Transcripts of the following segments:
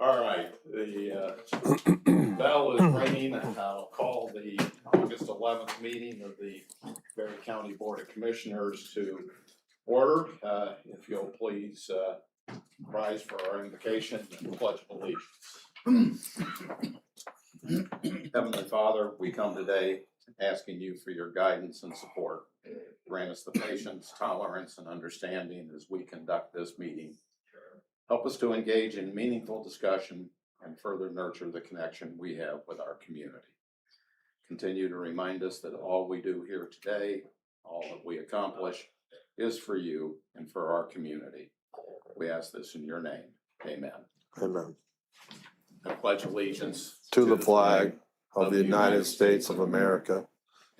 All right, the bell is ringing, and I'll call the August 11th meeting of the Berry County Board of Commissioners to order. If you'll please rise for our invocation and pledge of allegiance. Heavenly Father, we come today asking you for your guidance and support. Grant us the patience, tolerance, and understanding as we conduct this meeting. Help us to engage in meaningful discussion and further nurture the connection we have with our community. Continue to remind us that all we do here today, all that we accomplish, is for you and for our community. We ask this in your name. Amen. Amen. I pledge allegiance To the flag of the United States of America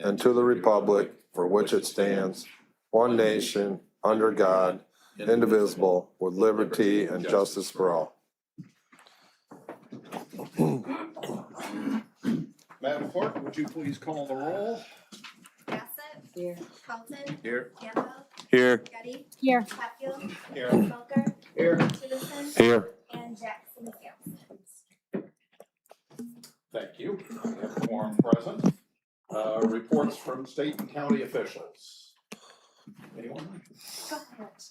and to the republic for which it stands, one nation, under God, indivisible, with liberty and justice for all. Madam Clerk, would you please call the roll? Bassett. Here. Carlton. Here. Campbell. Here. Getty. Here. Hatfield. Here. Smoker. Here. Peterson. Here. And Jackson is absent. Thank you. We have a quorum present. Reports from state and county officials. Anyone? Go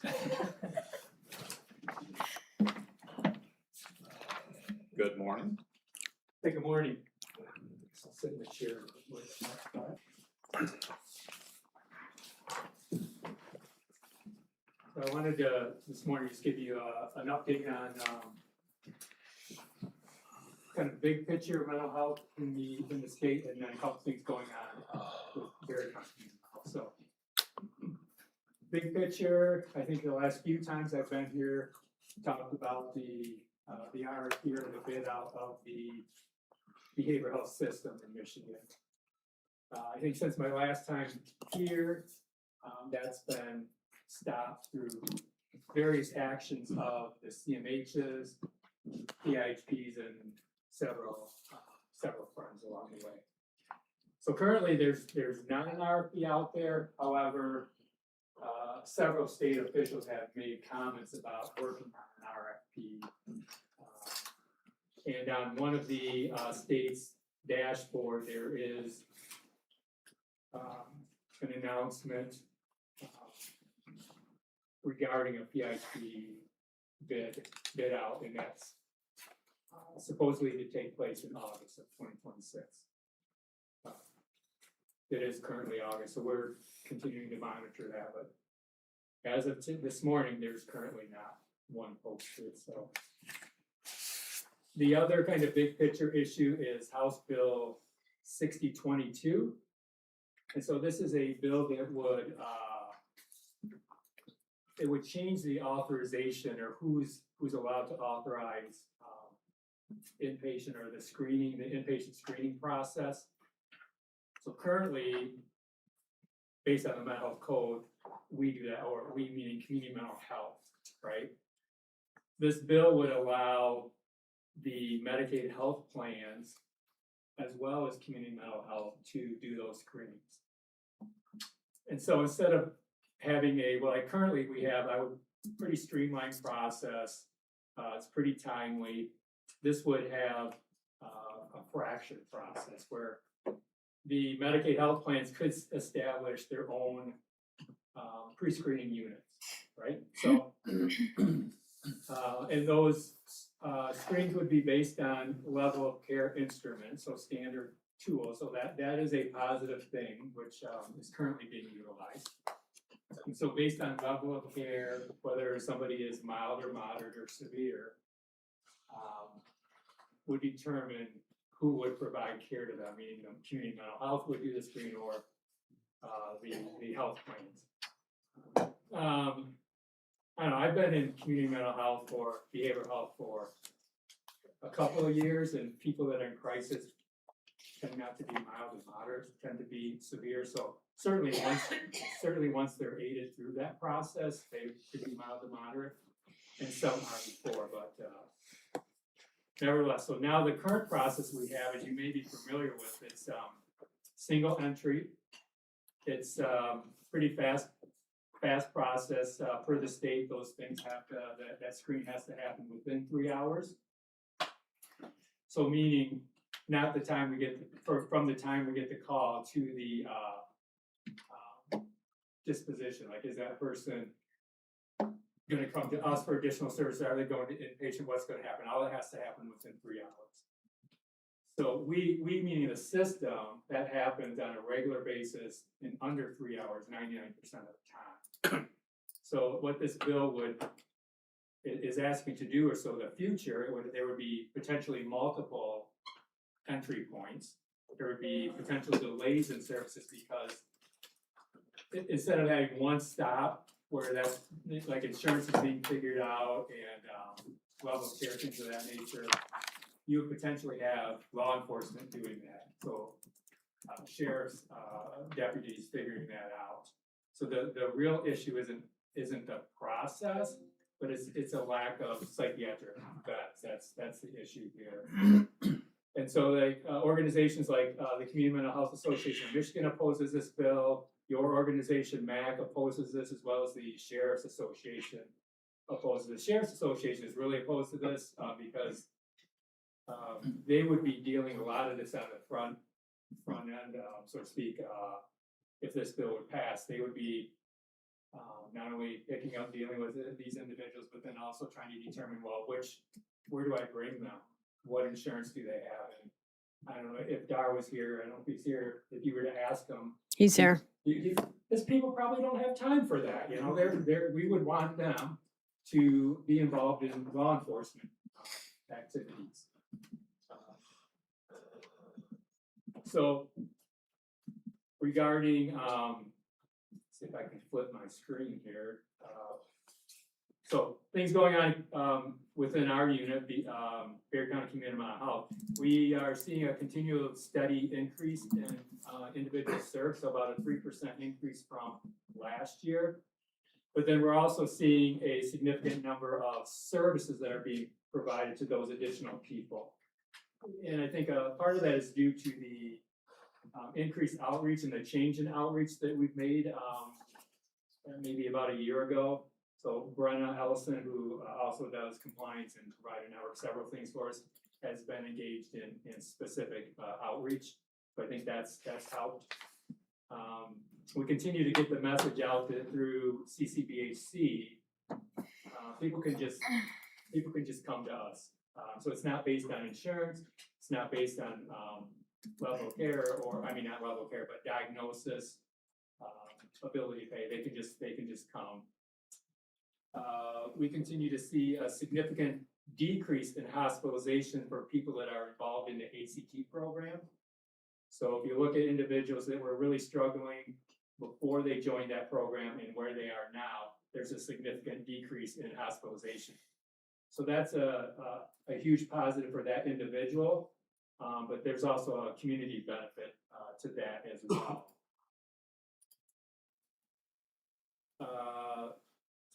ahead. Good morning. Hey, good morning. I'll sit in the chair. So I wanted to, this morning, just give you an update on kind of big picture of mental health in the state, and then a couple things going on with Berry County. So, big picture, I think the last few times I've been here, talked about the RFP or the bid out of the behavioral health system in Michigan. I think since my last time here, that's been stopped through various actions of the CMHs, PIHPs, and several firms along the way. So currently, there's not an RFP out there. However, several state officials have made comments about working on an RFP. And on one of the state's dashboard, there is an announcement regarding a PIHP bid out, and that's supposedly to take place in August of 2026. It is currently August, so we're continuing to monitor that, but as of this morning, there's currently not one posted, so. The other kind of big picture issue is House Bill 6022. And so this is a bill that would, it would change the authorization or who's allowed to authorize inpatient or the inpatient screening process. So currently, based on the mental health code, we do that, or we meaning community mental health, right? This bill would allow the Medicaid health plans, as well as community mental health, to do those screenings. And so instead of having currently we have a pretty streamlined process, it's pretty timely. This would have a fractured process where the Medicaid health plans could establish their own pre-screening units, right? So, and those screens would be based on level of care instruments, so standard tools. So that is a positive thing, which is currently being utilized. And so based on level of care, whether somebody is mild or moderate or severe, would determine who would provide care to them, meaning the community mental health would do the screen or the health plans. I don't know, I've been in community mental health or behavioral health for a couple of years, and people that are in crisis tend not to be mild and moderate, tend to be severe. So certainly once they're aided through that process, they could be mild to moderate, and some are before, but nevertheless. So now the current process we have, as you may be familiar with, it's single entry. It's pretty fast process per the state. Those things have to, that screen has to happen within 3 hours. So meaning, not the time we get, from the time we get the call to the disposition, like is that person gonna come to us for additional services, are they going to inpatient, what's gonna happen, all that has to happen within 3 hours. So we meaning the system, that happens on a regular basis in under 3 hours, 99% of the time. So what this bill is asking to do is, so the future, there would be potentially multiple entry points. There would be potential delays in services because instead of having one stop where that's like insurance is being figured out and level of care, things of that nature, you would potentially have law enforcement doing that. So sheriff's deputies figuring that out. So the real issue isn't the process, but it's a lack of psychiatric vets. That's the issue here. And so like organizations like the Community Mental Health Association of Michigan opposes this bill. Your organization, MAC, opposes this, as well as the Sheriff's Association opposes. The Sheriff's Association is really opposed to this because they would be dealing a lot of this on the front end, so to speak. If this bill would pass, they would be not only picking up dealing with these individuals, but then also trying to determine, well, where do I bring them? What insurance do they have? And I don't know if Dar was here. I don't know if he's here. If you were to ask him, He's here. Because people probably don't have time for that. You know, we would want them to be involved in law enforcement activities. So regarding, see if I can flip my screen here. So things going on within our unit, the Bexar County Community Mental Health. We are seeing a continual steady increase in individuals served, so about a 3% increase from last year. But then we're also seeing a significant number of services that are being provided to those additional people. And I think part of that is due to the increased outreach and the change in outreach that we've made maybe about a year ago. So Brenna Ellison, who also does compliance and provider network, several things for us, has been engaged in specific outreach. So I think that's helped. We continue to get the message out that through CCBHC, people can just come to us. So it's not based on insurance. It's not based on level of care, or I mean not level of care, but diagnosis, ability to pay. They can just come. We continue to see a significant decrease in hospitalization for people that are involved in the ACT program. So if you look at individuals that were really struggling before they joined that program and where they are now, there's a significant decrease in hospitalization. So that's a huge positive for that individual, but there's also a community benefit to that as well.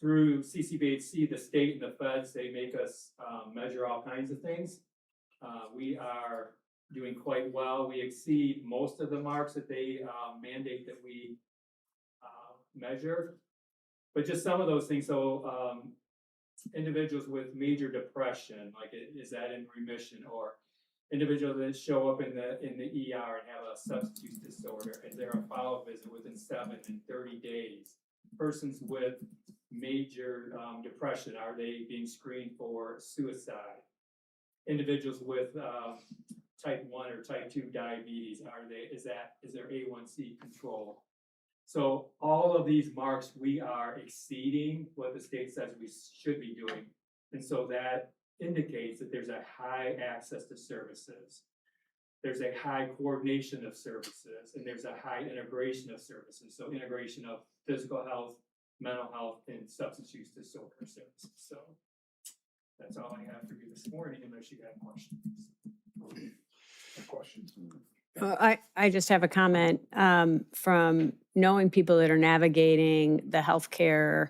Through CCBHC, the state and the feds, they make us measure all kinds of things. We are doing quite well. We exceed most of the marks that they mandate that we measure, but just some of those things. So individuals with major depression, like is that in remission, or individuals that show up in the ER and have a substance use disorder, is there a follow-up visit within 7 and 30 days? Persons with major depression, are they being screened for suicide? Individuals with type 1 or type 2 diabetes, is there A1C control? So all of these marks, we are exceeding what the state says we should be doing. And so that indicates that there's a high access to services. There's a high coordination of services, and there's a high integration of services. So integration of physical health, mental health, and substance use disorder services. So that's all I have for you this morning, unless you have questions. I just have a comment from knowing people that are navigating the healthcare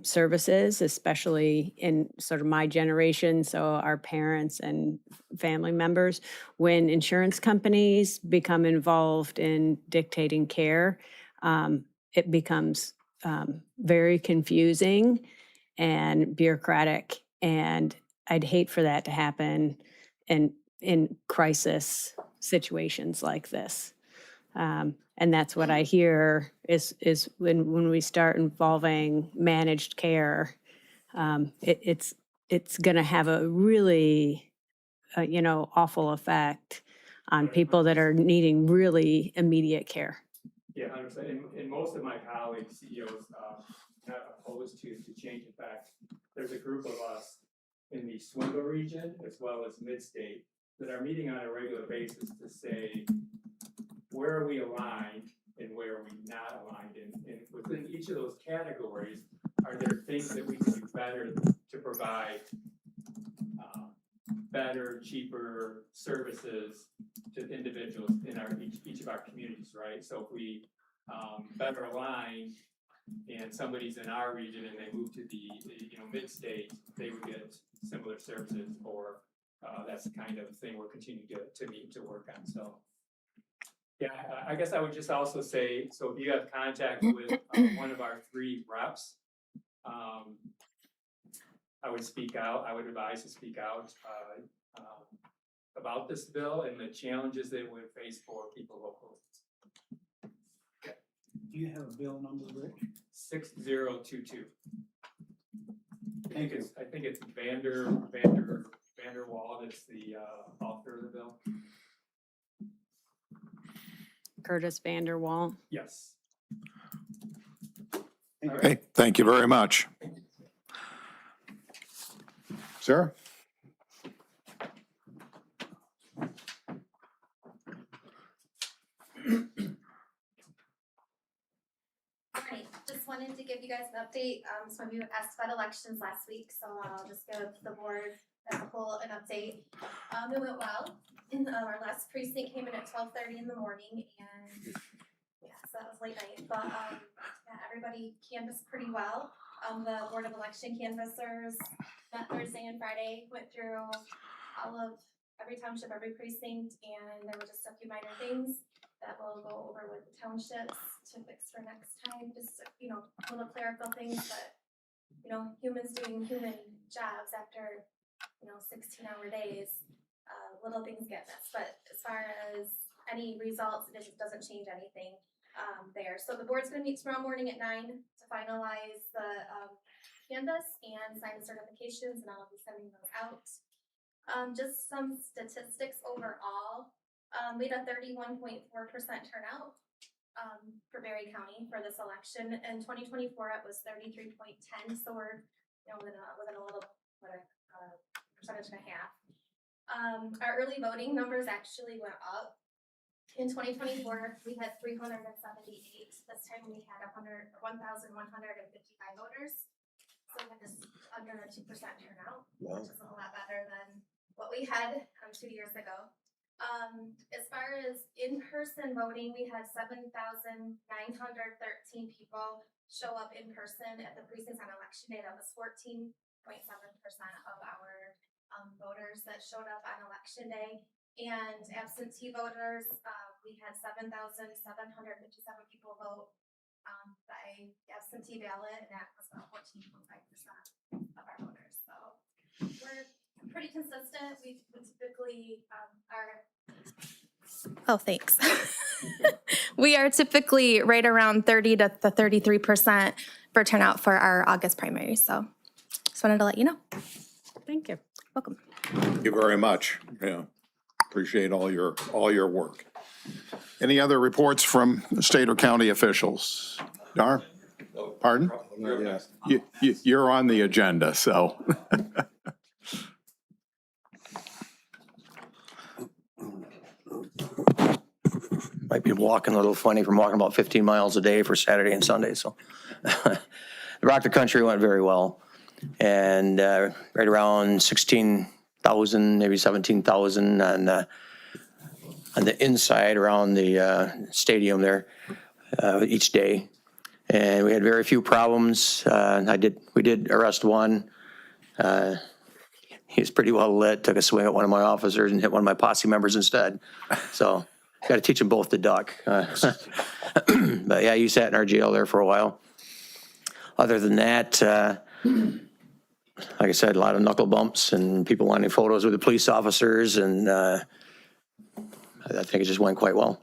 services, especially in sort of my generation, so our parents and family members. When insurance companies become involved in dictating care, it becomes very confusing and bureaucratic, and I'd hate for that to happen. And in crisis situations like this. And that's what I hear is when we start involving managed care, it's going to have a really, awful effect on people that are needing really immediate care. Yeah, 100%. And most of my colleagues, CEOs, not opposed to change. In fact, there's a group of us in the Swindle region as well as mid-state that are meeting on a regular basis to say, where are we aligned and where are we not aligned? And within each of those categories, are there things that we can do better to provide better, cheaper services to individuals in each of our communities, right? So if we better align and somebody's in our region and they move to the mid-state, they would get similar services, or that's the kind of thing we're continuing to meet to work on. So yeah, I guess I would just also say, so if you have contact with one of our 3 reps, I would speak out. I would advise to speak out about this bill and the challenges they would face for people locally. Do you have a bill number, Rich? 6022. I think it's Vander Wall. That's the author of the bill. Curtis Vanderwall. Yes. Okay, thank you very much. Sarah? Alright, just wanted to give you guys an update. Some of you asked about elections last week, so I'll just give the board as a whole an update. It went well. Our last precinct came in at 12:30 in the morning, and yeah, so that was late night, but yeah, everybody canvassed pretty well. The Board of Election canvassers met Thursday and Friday, went through every township, every precinct, and there were just a few minor things that we'll go over with the townships to fix for next time, just, little clerical things, but, humans doing human jobs after, 16-hour days, little things get missed, but as far as any results, it just doesn't change anything, there. So the board's gonna meet tomorrow morning at 9 to finalize the, canvas and sign the certifications, and I'll be sending those out. Just some statistics overall. We had a 31.4% turnout for Berry County for this election. In 2024, it was 33.10, so we're within a little percentage and a half. Our early voting numbers actually went up. In 2024, we had 378. This time we had 1,155 voters. So we had just under a 2% turnout, which is a lot better than what we had 2 years ago. As far as in-person voting, we had 7,913 people show up in person at the precincts on election day. That was 14.7% of our voters that showed up on election day. And absentee voters, we had 7,757 people vote by absentee ballot, and that was about 14.5% of our voters. So we're pretty consistent. We typically are. Oh, thanks. We are typically right around 30 to 33% for turnout for our August primary. So just wanted to let you know. Thank you. Welcome. Thank you very much. Yeah, appreciate all your work. Any other reports from state or county officials? Dar? Pardon? Yes. You're on the agenda, so. Might be walking a little funny from walking about 15 miles a day for Saturday and Sunday, so. The Rock the Country went very well. And right around 16,000, maybe 17,000 on the inside around the stadium there each day. And we had very few problems. We did arrest one. He was pretty well lit, took a swing at one of my officers and hit one of my posse members instead. So got to teach them both to duck. But yeah, he sat in our jail there for a while. Other than that, like I said, a lot of knuckle bumps and people wanting photos with the police officers, and I think it just went quite well.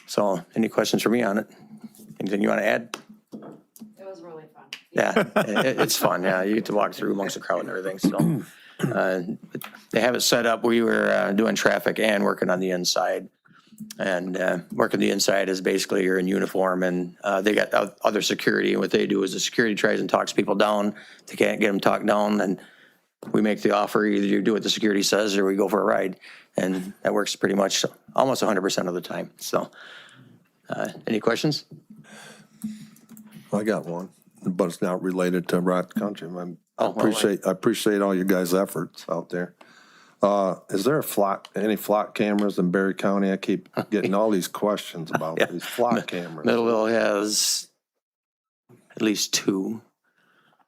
So any questions for me on it? Anything you want to add? It was really fun. Yeah, it's fun. Yeah, you get to walk through amongst the crowd and everything. So they have it set up. We were doing traffic and working on the inside. And working the inside is basically you're in uniform, and they got other security. And what they do is the security tries and talks people down. They can't get them talked down, and we make the offer. Either you do what the security says, or we go for a ride, and that works pretty much almost 100% of the time. So, any questions? I got one, but it's not related to Rock Country. I Oh, well, appreciate all you guys' efforts out there. Is there any flock cameras in Berry County? I keep getting all these questions about Yeah. these flock cameras. Middleville has at least 2,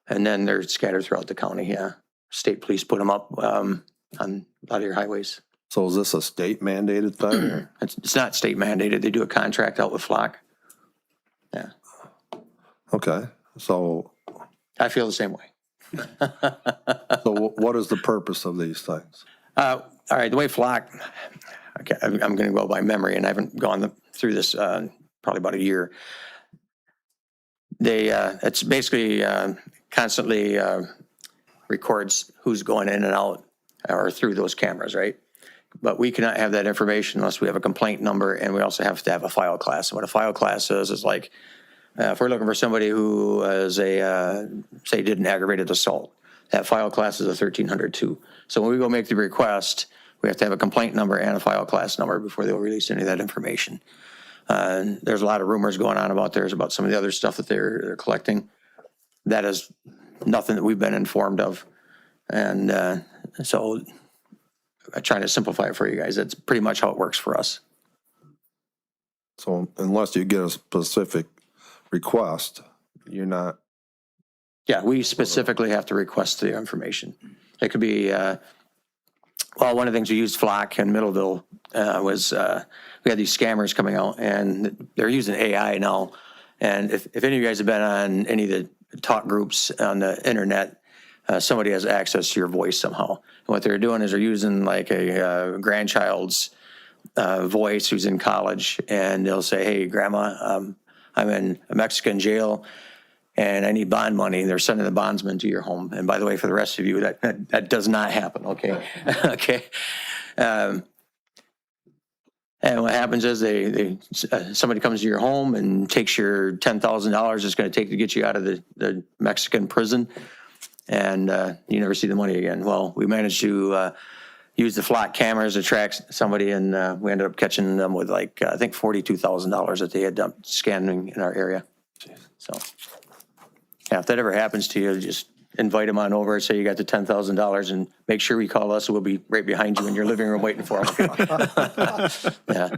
and then they're scattered throughout the county. Yeah, state police put them up on a lot of your highways. So is this a state mandated thing? or- It's not state mandated. They do a contract out with Flock. Yeah, Okay, so I feel the same way. what is the purpose of these things? All right, the way Flock, okay, I'm going to go by memory, and I haven't gone through this probably about a year. It's basically constantly records who's going in and out or through those cameras, right? But we cannot have that information unless we have a complaint number, and we also have to have a file class. And what a file class is like, if we're looking for somebody who is say did an aggravated assault, that file class is a 1302. So when we go make the request, we have to have a complaint number and a file class number before they'll release any of that information. There's a lot of rumors going on about some of the other stuff that they're collecting. That is nothing that we've been informed of. And so I'm trying to simplify it for you guys. That's pretty much how it works for us. So unless you get a specific request, you're not, Yeah, we specifically have to request the information. It could be, one of the things we used Flock in Middleville was we had these scammers coming out, and they're using AI now. And if any of you guys have been on any of the talk groups on the internet, somebody has access to your voice somehow. And what they're doing is they're using like a grandchild's voice who's in college, and they'll say, "Hey, Grandma, I'm in a Mexican jail, and I need bond money." They're sending the bondsman to your home. And by the way, for the rest of you, that does not happen, okay? Okay. And what happens is somebody comes to your home and takes your $10,000 it's going to take to get you out of the Mexican prison, and you never see the money again. Well, we managed to use the Flock cameras to track somebody, and we ended up catching them with I think $42,000 that they had dumped scanning in our area. So. Yeah, if that ever happens to you, just invite them on over, say you got the $10,000, and make sure we call us. We'll be right behind you in your living room waiting for them. Yeah,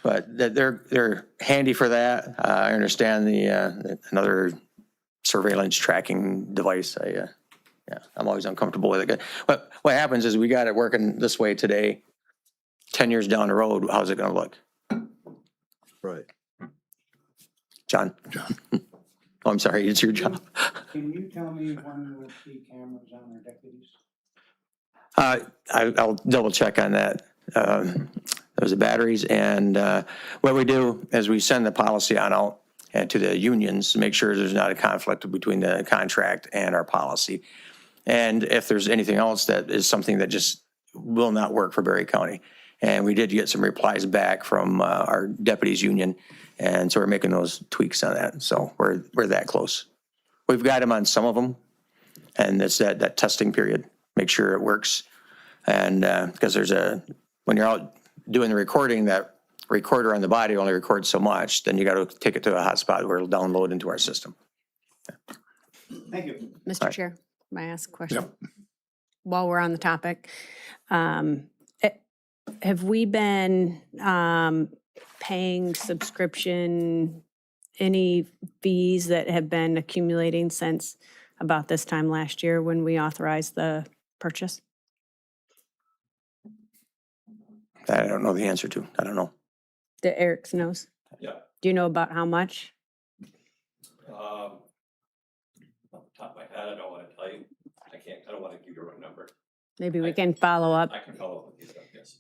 but they're handy for that. I understand another surveillance tracking device. I'm always uncomfortable with it. But what happens is we got it working this way today. 10 years down the road, how's it going to look? right. John? Oh, I'm sorry, it's your job. Can you tell me when we'll see cameras on our deputies? I'll double check on that. Those are batteries, and what we do is we send the policy on out and to the unions to make sure there's not a conflict between the contract and our policy. And if there's anything else that is something that just will not work for Berry County. And we did get some replies back from our deputies union, and so we're making those tweaks on that. So we're that close. We've got them on some of them, and it's that testing period. Make sure it works, and because when you're out doing the recording, that recorder on the body only records so much. Then you got to take it to a hotspot where it'll download into our system. Thank you. Mr. Chair, may I ask a question? Yep. While we're on the topic, have we been paying subscription, any fees that have been accumulating since about this time last year when we authorized the purchase? That I don't know the answer to. I don't know. Eric knows? Yeah. Do you know about how much? Off the top of my head, I don't wanna tell you, I don't wanna give you a wrong number. Maybe we can follow up. I can follow up with you, yes.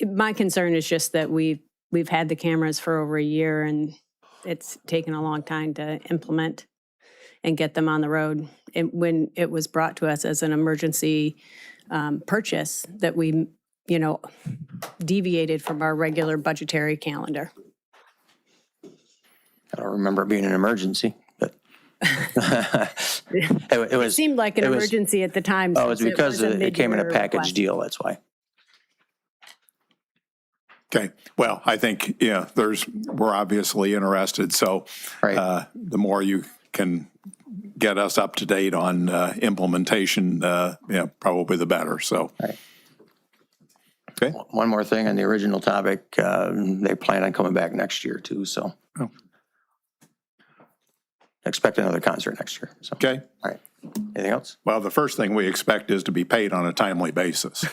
My concern is just that we've had the cameras for over a year and it's taken a long time to implement and get them on the road. And when it was brought to us as an emergency purchase, that we, deviated from our regular budgetary calendar. I don't remember it being an emergency, but it was. Seemed like an it was- emergency at the time. Oh, it's since because was a it came in a mid-year package request. deal, that's why. Okay, well, I think, yeah, we're obviously interested, so Right. the more you can get us up to date on implementation, probably the better, so. Right. Okay, One more thing on the original topic, they plan on coming back next year too, so. Oh. Expect another concert next year, so. okay. All right. Anything else? Well, the first thing we expect is to be paid on a timely basis.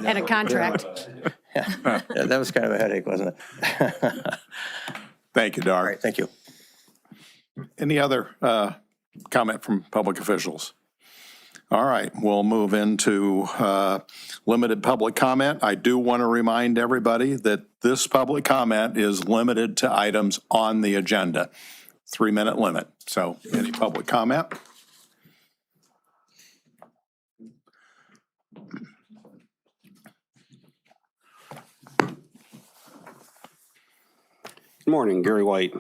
And a contract. Yeah, that was kind of a headache, wasn't it? Thank you, All Dar. right, thank you. Any other comment from public officials? All right, we'll move into limited public comment. I do want to remind everybody that this public comment is limited to items on the agenda. 3-minute limit. So any public comment? Good morning, Gary White.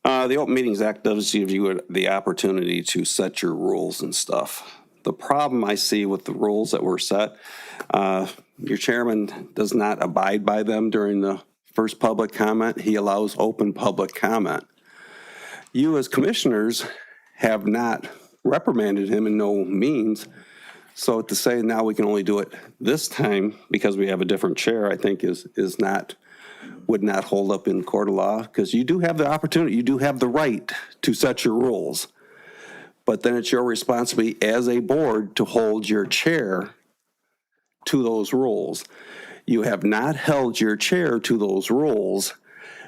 The Open Meetings Act does give you the opportunity to set your rules and stuff. The problem I see with the rules that were set, your chairman does not abide by them during the first public comment. He allows open public comment. You as commissioners have not reprimanded him in no means. So to say now we can only do it this time because we have a different chair, I think would not hold up in court of law, because you do have the opportunity, you do have the right to set your rules. But then it's your responsibility as a board to hold your chair to those rules. You have not held your chair to those rules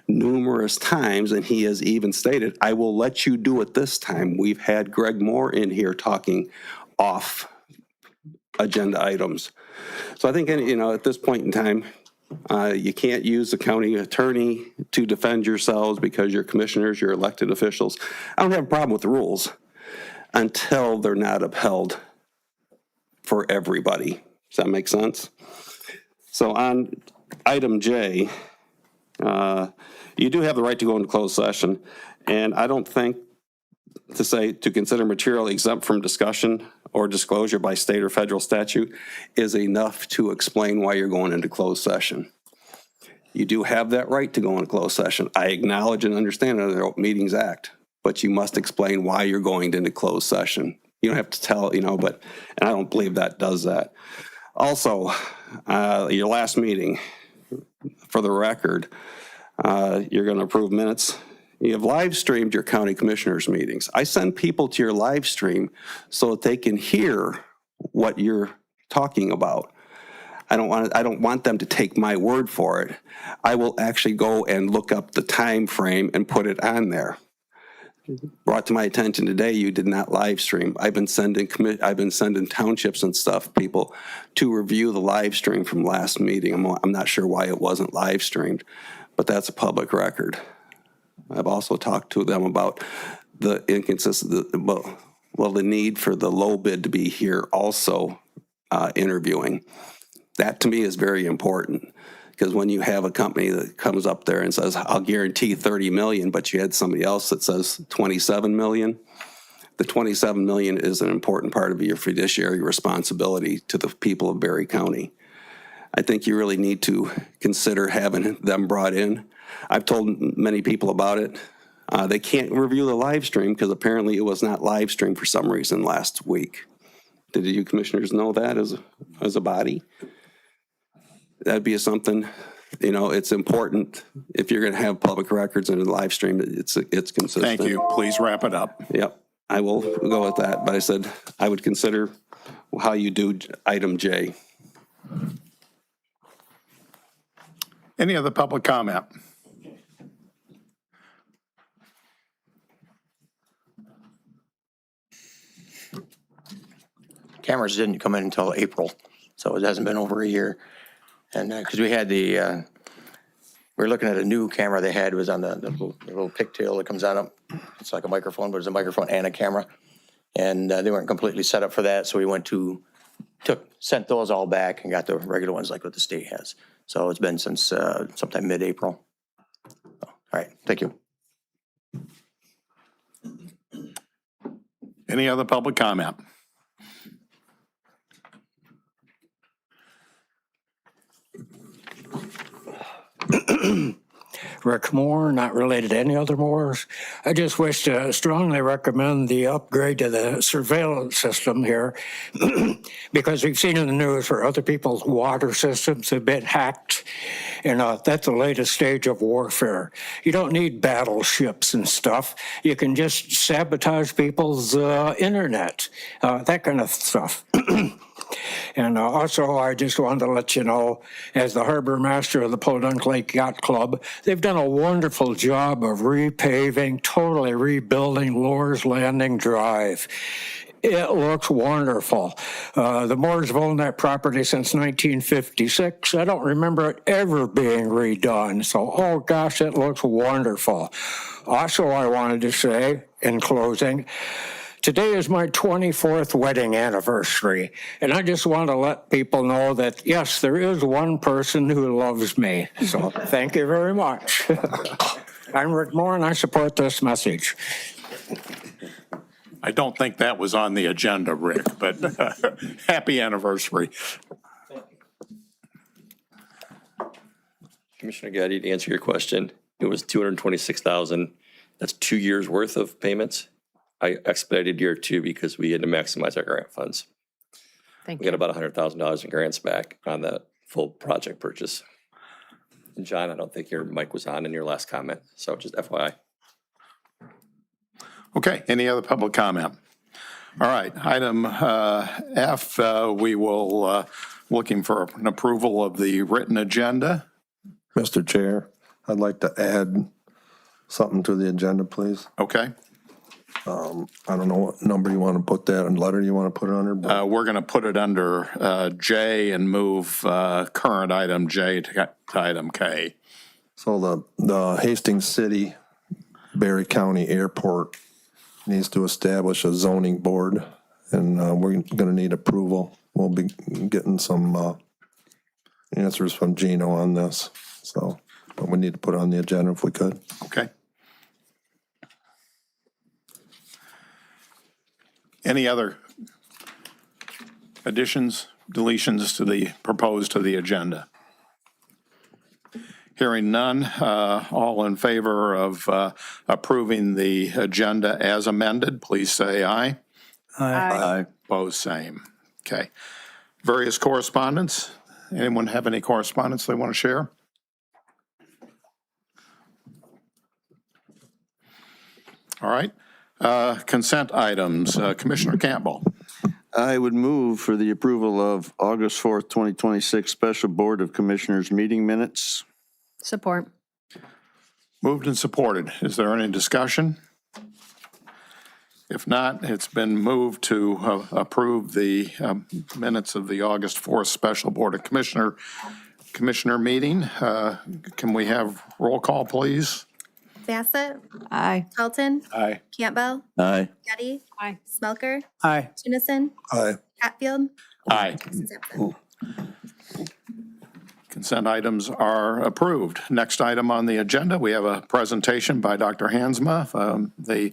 numerous times, and he has even stated, I will let you do it this time. We've had Greg Moore in here talking off agenda items. So I think, at this point in time, you can't use the county attorney to defend yourselves because you're commissioners, you're elected officials. I don't have a problem with the rules until they're not upheld for everybody. Does that make sense? So on item J, you do have the right to go into closed session, and I don't think to consider material exempt from discussion or disclosure by state or federal statute is enough to explain why you're going into closed session. You do have that right to go into closed session. I acknowledge and understand under the Open Meetings Act, but you must explain why you're going into closed session. You don't have to tell, and I don't believe that does that. Also, your last meeting, for the record, you're going to approve minutes. You have live streamed your county commissioners meetings. I send people to your live stream so that they can hear what you're talking about. I don't want them to take my word for it. I will actually go and look up the time frame and put it on there. Brought to my attention today, you did not live stream. I've been sending townships and stuff, people, to review the live stream from last meeting. I'm not sure why it wasn't live streamed, but that's a public record. I've also talked to them about the the need for the low bid to be here also interviewing. That to me is very important, because when you have a company that comes up there and says, I'll guarantee 30 million, but you had somebody else that says 27 million, the 27 million is an important part of your fiduciary responsibility to the people of Berry County. I think you really need to consider having them brought in. I've told many people about it. They can't review the live stream because apparently it was not live streamed for some reason last week. Did you commissioners know that as a body? That'd be something, it's important if you're going to have public records and a live stream, it's consistent. Thank you. Please wrap it up. Yep, I will go with that, but I said I would consider how you do item J. Any other public comment? cameras didn't come in until April, so it hasn't been over a year. And, because we had we were looking at a new camera they had, it was on the little pigtail that comes on up. It's like a microphone, but it's a microphone and a camera. And they weren't completely set up for that, so we sent those all back and got the regular ones like what the state has. So it's been since sometime mid-April. All right, thank you. Any other public comment? Rick Moore, not related to any other Moores. I just wish to strongly recommend the upgrade to the surveillance system here because we've seen in the news where other people's water systems have been hacked. And that's the latest stage of warfare. You don't need battleships and stuff. You can just sabotage people's internet, that kind of stuff. And also, I just wanted to let you know, as the harbor master of the Podunk Lake Yacht Club, they've done a wonderful job of repaving, totally rebuilding Lower's Landing Drive. It looks wonderful. The Moores have owned that property since 1956. I don't remember it ever being redone. So, oh gosh, it looks wonderful. Also, I wanted to say, in closing, today is my 24th wedding anniversary, and I just want to let people know that, yes, there is one person who loves me. So thank you very much. I'm Rick Moore, and I support this message. I don't think that was on the agenda, Rick, but happy anniversary. Commissioner Gaddy, to answer your question, it was 226,000. That's 2 years worth of payments. I expedited year 2 because we had to maximize our grant funds. Thank We got you. about $100,000 in grants back on the full project purchase. And John, I don't think your mic was on in your last comment, so just FYI. Okay, any other public comment? All right, item F, we will, looking for an approval of the written agenda. Mr. Chair, I'd like to add something to the agenda, please. Okay, I don't know what number you want to put that, and letter you want to put it under, but we're going to put it under J and move current item J to item K. so the Hastings City, Berry County Airport needs to establish a zoning board, and we're going to need approval. We'll be getting some answers from Gino on this, so but we need to put it on the agenda if we could. Okay. Any other additions, deletions to the proposed to the agenda? Hearing none, all in favor of approving the agenda as amended, please say aye. Aye. Opposed, same. Okay. Various correspondence. Anyone have any correspondence they want to share? All right. Consent items. Commissioner Campbell. I would move for the approval of August 4th, 2026 Special Board of Commissioners meeting minutes. Support. Moved and supported. Is there any discussion? If not, it's been moved to approve the minutes of the August 4th Special Board of Commissioner meeting. Can we have roll call, please? Bassett, Aye. Charlton, Aye. Campbell, Aye. Getty, Aye. Smelker, Aye. Tennyson, Aye. Hatfield. Aye. Consent items are approved. Next item on the agenda, we have a presentation by Dr. Hansma, the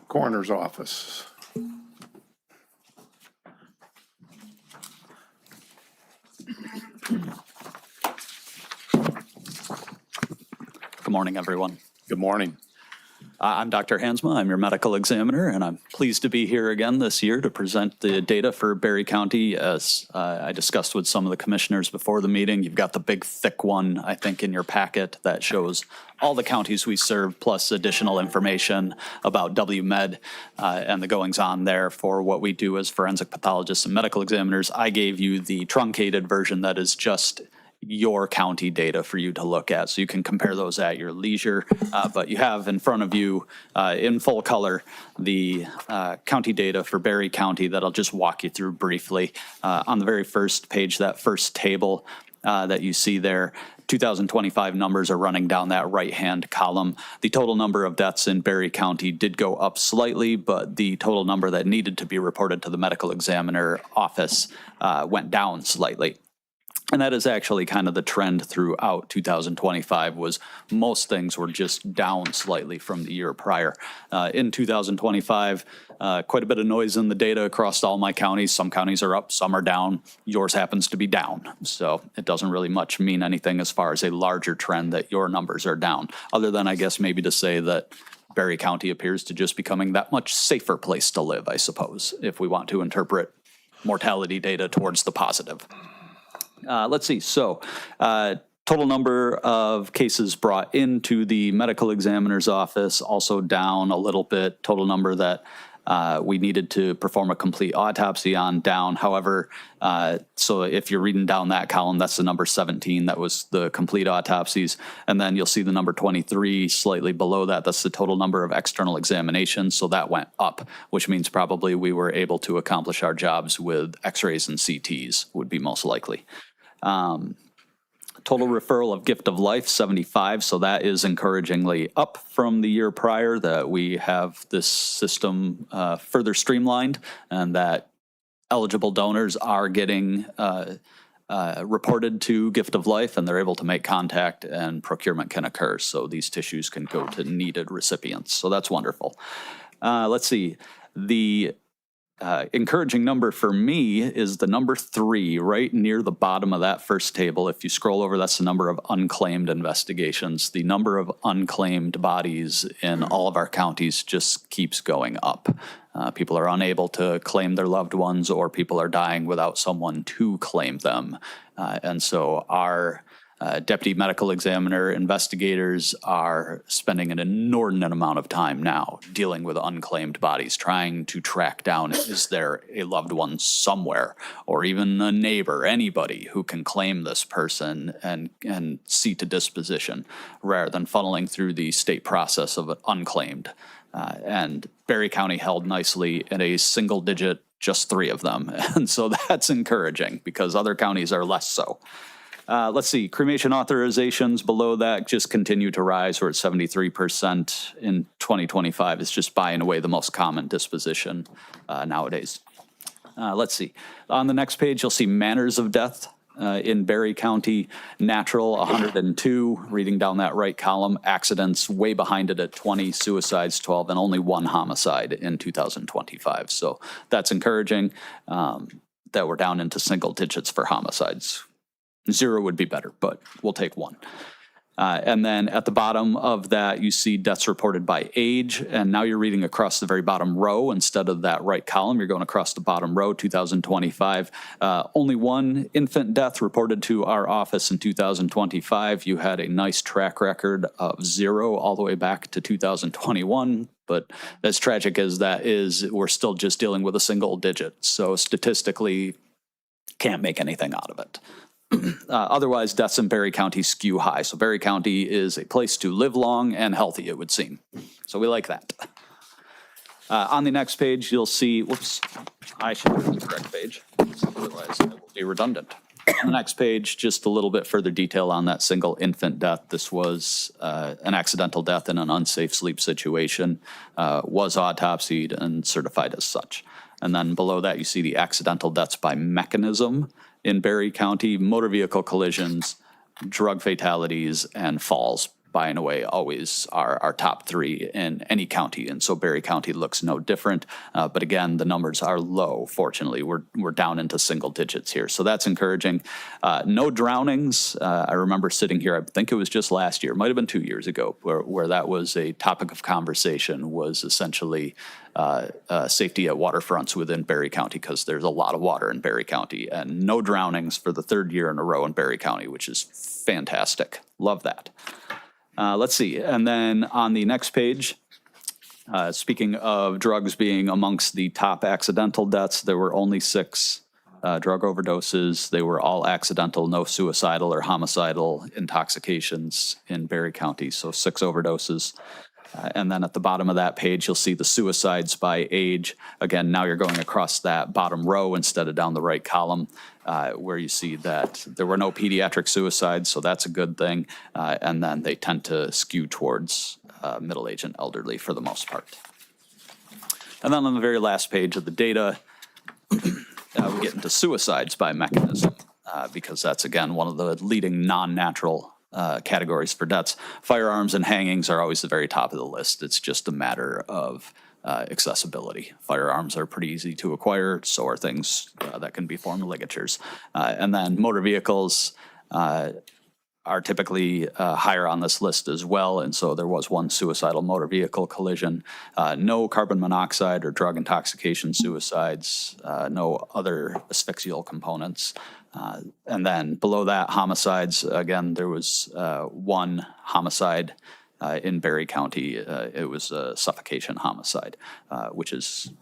coroner's office. Good morning, everyone. Good morning. I'm Dr. Hansma. I'm your medical examiner, and I'm pleased to be here again this year to present the data for Berry County. As I discussed with some of the commissioners before the meeting, you've got the big thick one, I think, in your packet that shows all the counties we serve, plus additional information about WMed and the goings-on there for what we do as forensic pathologists and medical examiners. I gave you the truncated version that is just your county data for you to look at. So you can compare those at your leisure, but you have in front of you in full color the county data for Berry County that I'll just walk you through briefly. On the very first page, that first table that you see there, 2025 numbers are running down that right-hand column. The total number of deaths in Berry County did go up slightly, but the total number that needed to be reported to the medical examiner office went down slightly. And that is actually kind of the trend throughout 2025, was most things were just down slightly from the year prior. In 2025, quite a bit of noise in the data across all my counties. Some counties are up, some are down. Yours happens to be down. So it doesn't really much mean anything as far as a larger trend that your numbers are down, other than I guess maybe to say that Berry County appears to just becoming that much safer place to live, I suppose, if we want to interpret mortality data towards the positive. Let's see, so total number of cases brought into the medical examiner's office also down a little bit. Total number that we needed to perform a complete autopsy on down. However, so if you're reading down that column, that's the number 17. That was the complete autopsies. And then you'll see the number 23 slightly below that. That's the total number of external examinations. So that went up, which means probably we were able to accomplish our jobs with x-rays and CTs would be most likely. Total referral of gift of life, 75. So that is encouragingly up from the year prior, that we have this system further streamlined and that eligible donors are getting reported to gift of life and they're able to make contact and procurement can occur. So these tissues can go to needed recipients. So that's wonderful. Let's see. The encouraging number for me is the number 3, right near the bottom of that first table. If you scroll over, that's the number of unclaimed investigations. The number of unclaimed bodies in all of our counties just keeps going up. People are unable to claim their loved ones, or people are dying without someone to claim them. And so our deputy medical examiner investigators are spending an inordinate amount of time now dealing with unclaimed bodies, trying to track down, is there a loved one somewhere, or even a neighbor, anybody who can claim this person and see to disposition, rather than funneling through the state process of unclaimed. And Berry County held nicely in a single digit, just 3 of them. And so that's encouraging because other counties are less so. Let's see, cremation authorizations below that just continue to rise. We're at 73% in 2025. It's just by and away the most common disposition nowadays. Let's see, on the next page, you'll see manners of death in Berry County. Natural, 102, reading down that right column. Accidents way behind it at 20, suicides 12, and only 1 homicide in 2025. So that's encouraging that we're down into single digits for homicides. 0 would be better, but we'll take 1. And then at the bottom of that, you see deaths reported by age. And now you're reading across the very bottom row instead of that right column. You're going across the bottom row, 2025. Only 1 infant death reported to our office in 2025. You had a nice track record of 0 all the way back to 2021. But as tragic as that is, we're still just dealing with a single digit. So statistically, can't make anything out of it. Otherwise, deaths in Berry County skew high. So Berry County is a place to live long and healthy, it would seem. So we like that. On the next page, you'll see, whoops, I should have the correct page. Otherwise, it will be redundant. On the next page, just a little bit further detail on that single infant death. This was an accidental death in an unsafe sleep situation, was autopsied and certified as such. And then below that, you see the accidental deaths by mechanism in Berry County: motor vehicle collisions, drug fatalities, and falls, by and away, always are our top 3 in any county. And so Berry County looks no different. But again, the numbers are low, fortunately. We're down into single digits here. So that's encouraging. No drownings. I remember sitting here, I think it was just last year, might have been 2 years ago, where that was a topic of conversation, was essentially safety at waterfronts within Berry County, because there's a lot of water in Berry County. And no drownings for the 3rd year in a row in Berry County, which is fantastic. Love that. Let's see, and then on the next page, speaking of drugs being amongst the top accidental deaths, there were only 6 drug overdoses. They were all accidental, no suicidal or homicidal intoxications in Berry County, so 6 overdoses. And then at the bottom of that page, you'll see the suicides by age. Again, now you're going across that bottom row instead of down the right column, where you see that there were no pediatric suicides, so that's a good thing. And then they tend to skew towards middle-aged and elderly for the most part. And then on the very last page of the data, we get into suicides by mechanism, because that's, again, one of the leading non-natural categories for deaths. Firearms and hangings are always the very top of the list. It's just a matter of accessibility. Firearms are pretty easy to acquire, so are things that can be formed ligatures. And then motor vehicles are typically higher on this list as well, and so there was 1 suicidal motor vehicle collision. No carbon monoxide or drug intoxication suicides, no other asphyxial components. And then below that, homicides, again, there was 1 homicide in Berry County. It was a suffocation homicide, which is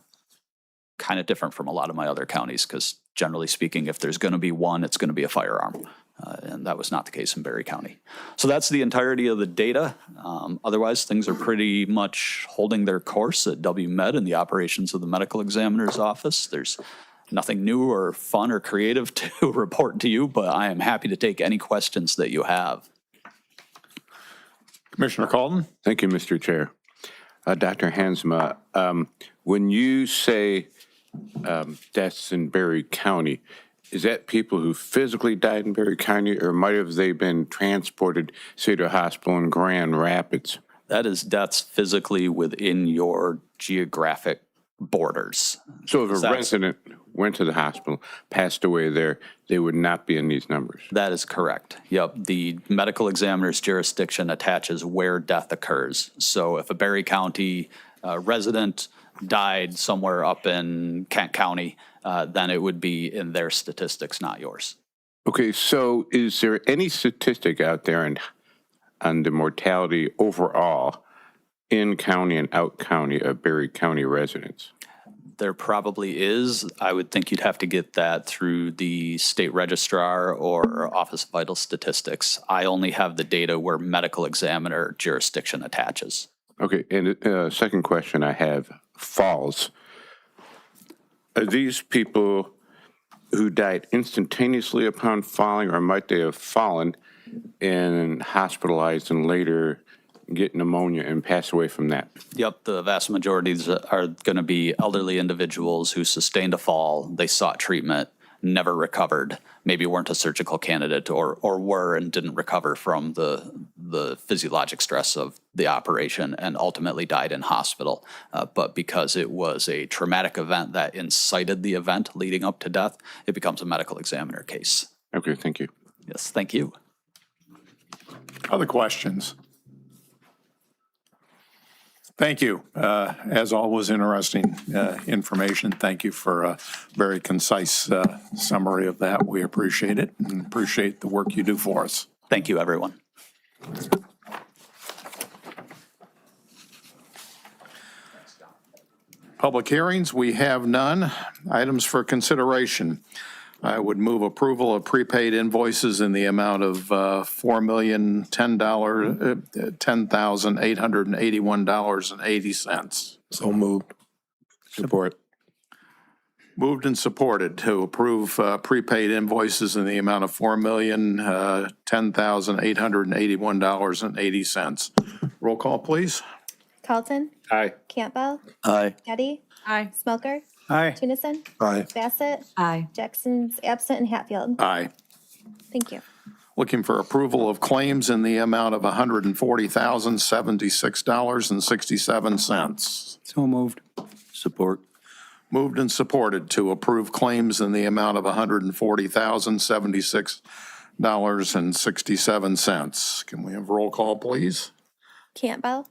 kind of different from a lot of my other counties, because generally speaking, if there's going to be one, it's going to be a firearm. And that was not the case in Berry County. So that's the entirety of the data. Otherwise, things are pretty much holding their course at WMed in the operations of the medical examiner's office. There's nothing new or fun or creative to report to you, but I am happy to take any questions that you have. Commissioner Colton? Thank you, Mr. Chair. Dr. Hansma, when you say deaths in Berry County, is that people who physically died in Berry County, or might have they been transported, say, to a hospital in Grand Rapids? That is deaths physically within your geographic borders. So if a resident went to the hospital, passed away there, they would not be in these numbers? That is correct. Yep. The medical examiner's jurisdiction attaches where death occurs. So if a Berry County resident died somewhere up in Kent County, then it would be in their statistics, not yours. Okay, so is there any statistic out there on the mortality overall in county and out county of Berry County residents? There probably is. I would think you'd have to get that through the state registrar or Office of Vital Statistics. I only have the data where medical examiner jurisdiction attaches. Okay, and second question I have, falls. Are these people who died instantaneously upon falling, or might they have fallen and hospitalized and later get pneumonia and pass away from that? Yep, the vast majority are going to be elderly individuals who sustained a fall, they sought treatment, never recovered, maybe weren't a surgical candidate or were and didn't recover from the physiologic stress of the operation and ultimately died in hospital. But because it was a traumatic event that incited the event leading up to death, it becomes a medical examiner case. Okay, thank you. Yes, thank you. Other questions? Thank you. As always, interesting information. Thank you for a very concise summary of that. We appreciate it and appreciate the work you do for us. Thank you, everyone. Public hearings, we have none. Items for consideration. I would move approval of prepaid invoices in the amount of $4,010,881.80. So moved. Support. Moved and supported to approve prepaid invoices in the amount of $4,010,881.80. Roll call, please. Carlton. Aye. Campbell. Aye. Getty. Aye. Smoker. Aye. Tennyson. Aye. Bassett. Aye. Jackson's absent and Hatfield. Aye. Thank you. Looking for approval of claims in the amount of $140,076.67. So moved. Support. Moved and supported to approve claims in the amount of $140,076.67. Can we have roll call, please? Campbell.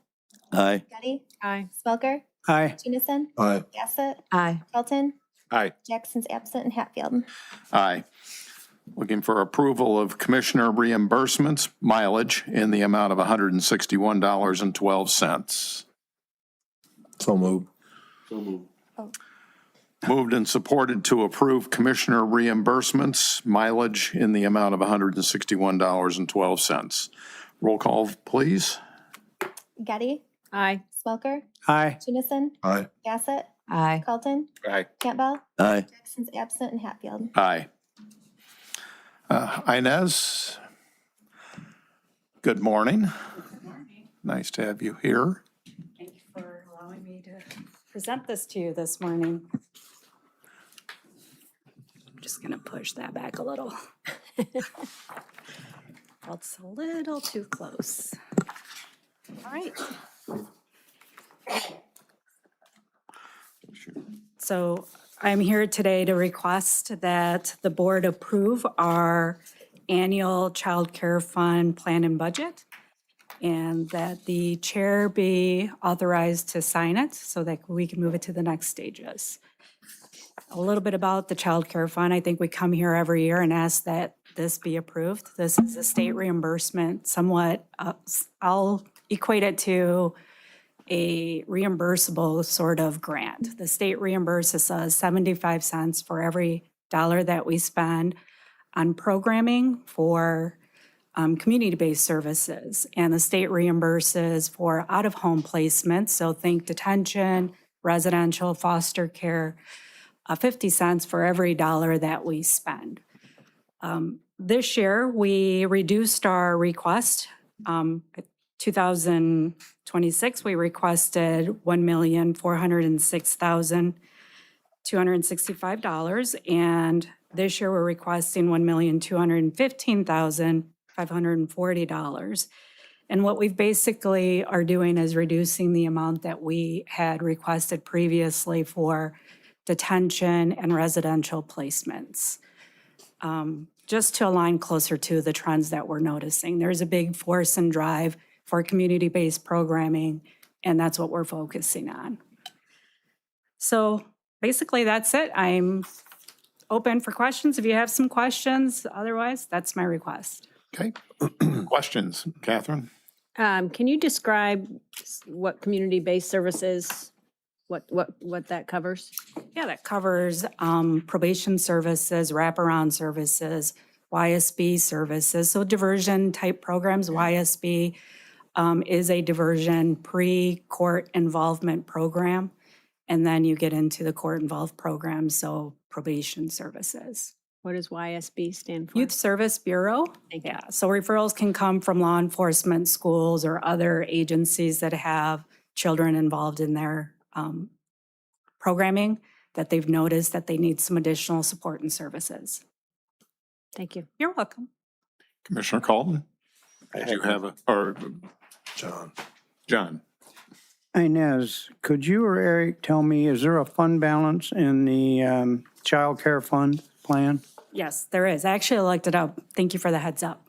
Aye. Getty. Aye. Smoker. Aye. Tennyson. Aye. Bassett. Aye. Carlton. Aye. Jackson's absent and Hatfield. Aye. Looking for approval of commissioner reimbursements mileage in the amount of $161.12. So moved. Moved and supported to approve commissioner reimbursements, mileage in the amount of $161.12. Roll call, please. Getty, Aye. Smoker, Aye. Junison, Aye. Gassett, Aye. Carlton, Aye. Campbell, Aye. Jackson's absent, and Hatfield. Aye. Inez, good morning. Nice to have you here. Thank you for allowing me to present this to you this morning. I'm just going to push that back a little. Well, it's a little too close. All right. So I'm here today to request that the board approve our annual child care fund plan and budget, and that the chair be authorized to sign it so that we can move it to the next stages. A little bit about the child care fund. I think we come here every year and ask that this be approved. This is a state reimbursement, somewhat, I'll equate it to a reimbursable sort of grant. The state reimburses us 75 cents for every dollar that we spend on programming for community-based services. And the state reimburses for out-of-home placement, so think detention, residential, foster care, 50 cents for every dollar that we spend. This year, we reduced our request. 2026, we requested $1,406,265, and this year we're requesting $1,215,540. And what we basically are doing is reducing the amount that we had requested previously for detention and residential placements, just to align closer to the trends that we're noticing. There's a big force and drive for community-based programming, and that's what we're focusing on. So basically, that's it. I'm open for questions if you have some questions. Otherwise, that's my request. Okay. Questions, Catherine? Can you describe what community-based services, what that covers? Yeah, that covers probation services, wraparound services, YSB services, so diversion type programs. YSB is a diversion pre-court involvement program. And then you get into the court-involved program, so probation services. What does YSB stand for? Youth Service Bureau. Yeah, so referrals can come from law enforcement, schools, or other agencies that have children involved in their programming that they've noticed that they need some additional support and services. Thank you. You're welcome. Commissioner Carlton? Did you have John? Inez, could you or Eric tell me, is there a fund balance in the child care fund plan? Yes, there is. I actually looked it up. Thank you for the heads up.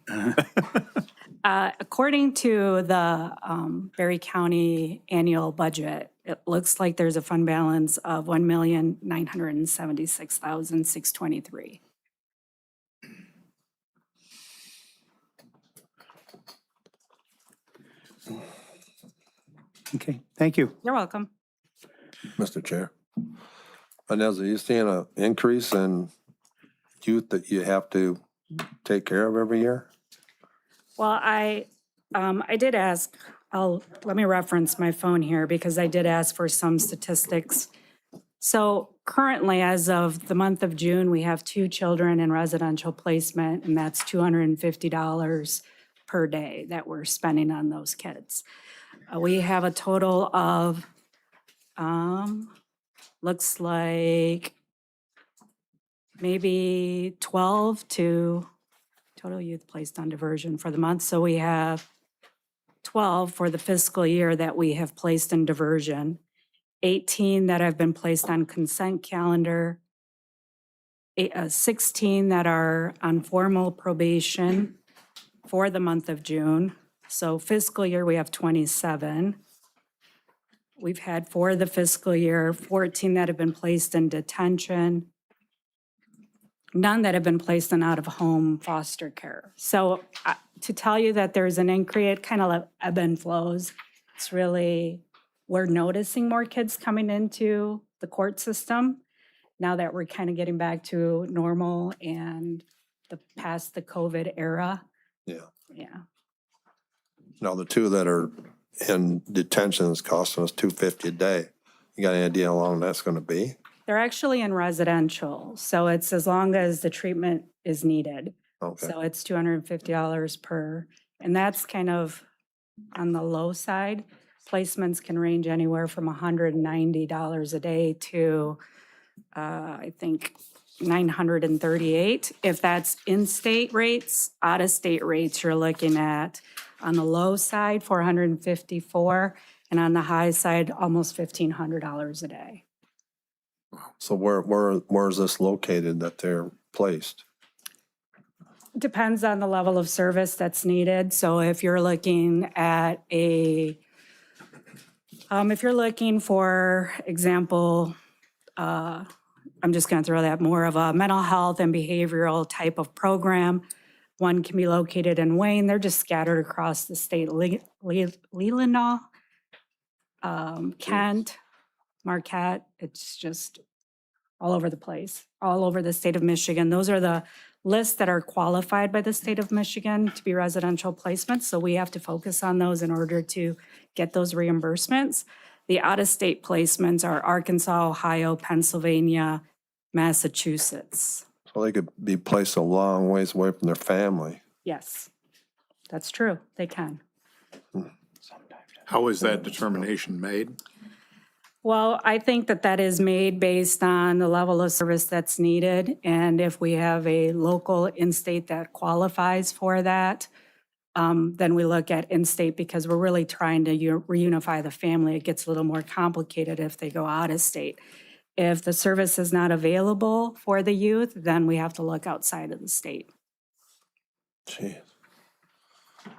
According to the Berry County annual budget, it looks like there's a fund balance of $1,976,623. Okay, thank you. You're welcome. Mr. Chair. Inez, are you seeing an increase in youth that you have to take care of every year? Well, I did ask, let me reference my phone here because I did ask for some statistics. So currently, as of the month of June, we have 2 children in residential placement, and that's $250 per day that we're spending on those kids. We have a total of, looks like maybe 12 to total youth placed on diversion for the month. So we have 12 for the fiscal year that we have placed in diversion, 18 that have been placed on consent calendar, 16 that are on formal probation for the month of June. So fiscal year, we have 27. We've had for the fiscal year, 14 that have been placed in detention, none that have been placed in out-of-home foster care. So to tell you that there's an increase, kind of like ebb and flows, it's really, we're noticing more kids coming into the court system. now that we're kind of getting back to normal and past the COVID era. Yeah. Yeah. Now, the two that are in detention is costing us $250 a day. You got any idea how long that's going to be? They're actually in residential, so it's as long as the treatment is needed. Okay. So it's $250 per, and that's kind of on the low side. Placements can range anywhere from $190 a day to, I think, $938. If that's in-state rates, out-of-state rates, you're looking at, on the low side, $454, and on the high side, almost $1,500 a day. So where is this located that they're placed? Depends on the level of service that's needed. So if you're looking at if you're looking for example, I'm just going to throw that more of a mental health and behavioral type of program. One can be located in Wayne. They're just scattered across the state. Leelanau, Kent, Marquette. It's just all over the place, all over the state of Michigan. Those are the lists that are qualified by the state of Michigan to be residential placements. So we have to focus on those in order to get those reimbursements. The out-of-state placements are Arkansas, Ohio, Pennsylvania, Massachusetts. So they could be placed a long ways away from their family. Yes, that's true. They can. How is that determination made? Well, I think that is made based on the level of service that's needed. And if we have a local in-state that qualifies for that, then we look at in-state because we're really trying to reunify the family. It gets a little more complicated if they go out of state. If the service is not available for the youth, then we have to look outside of the state. Jeez.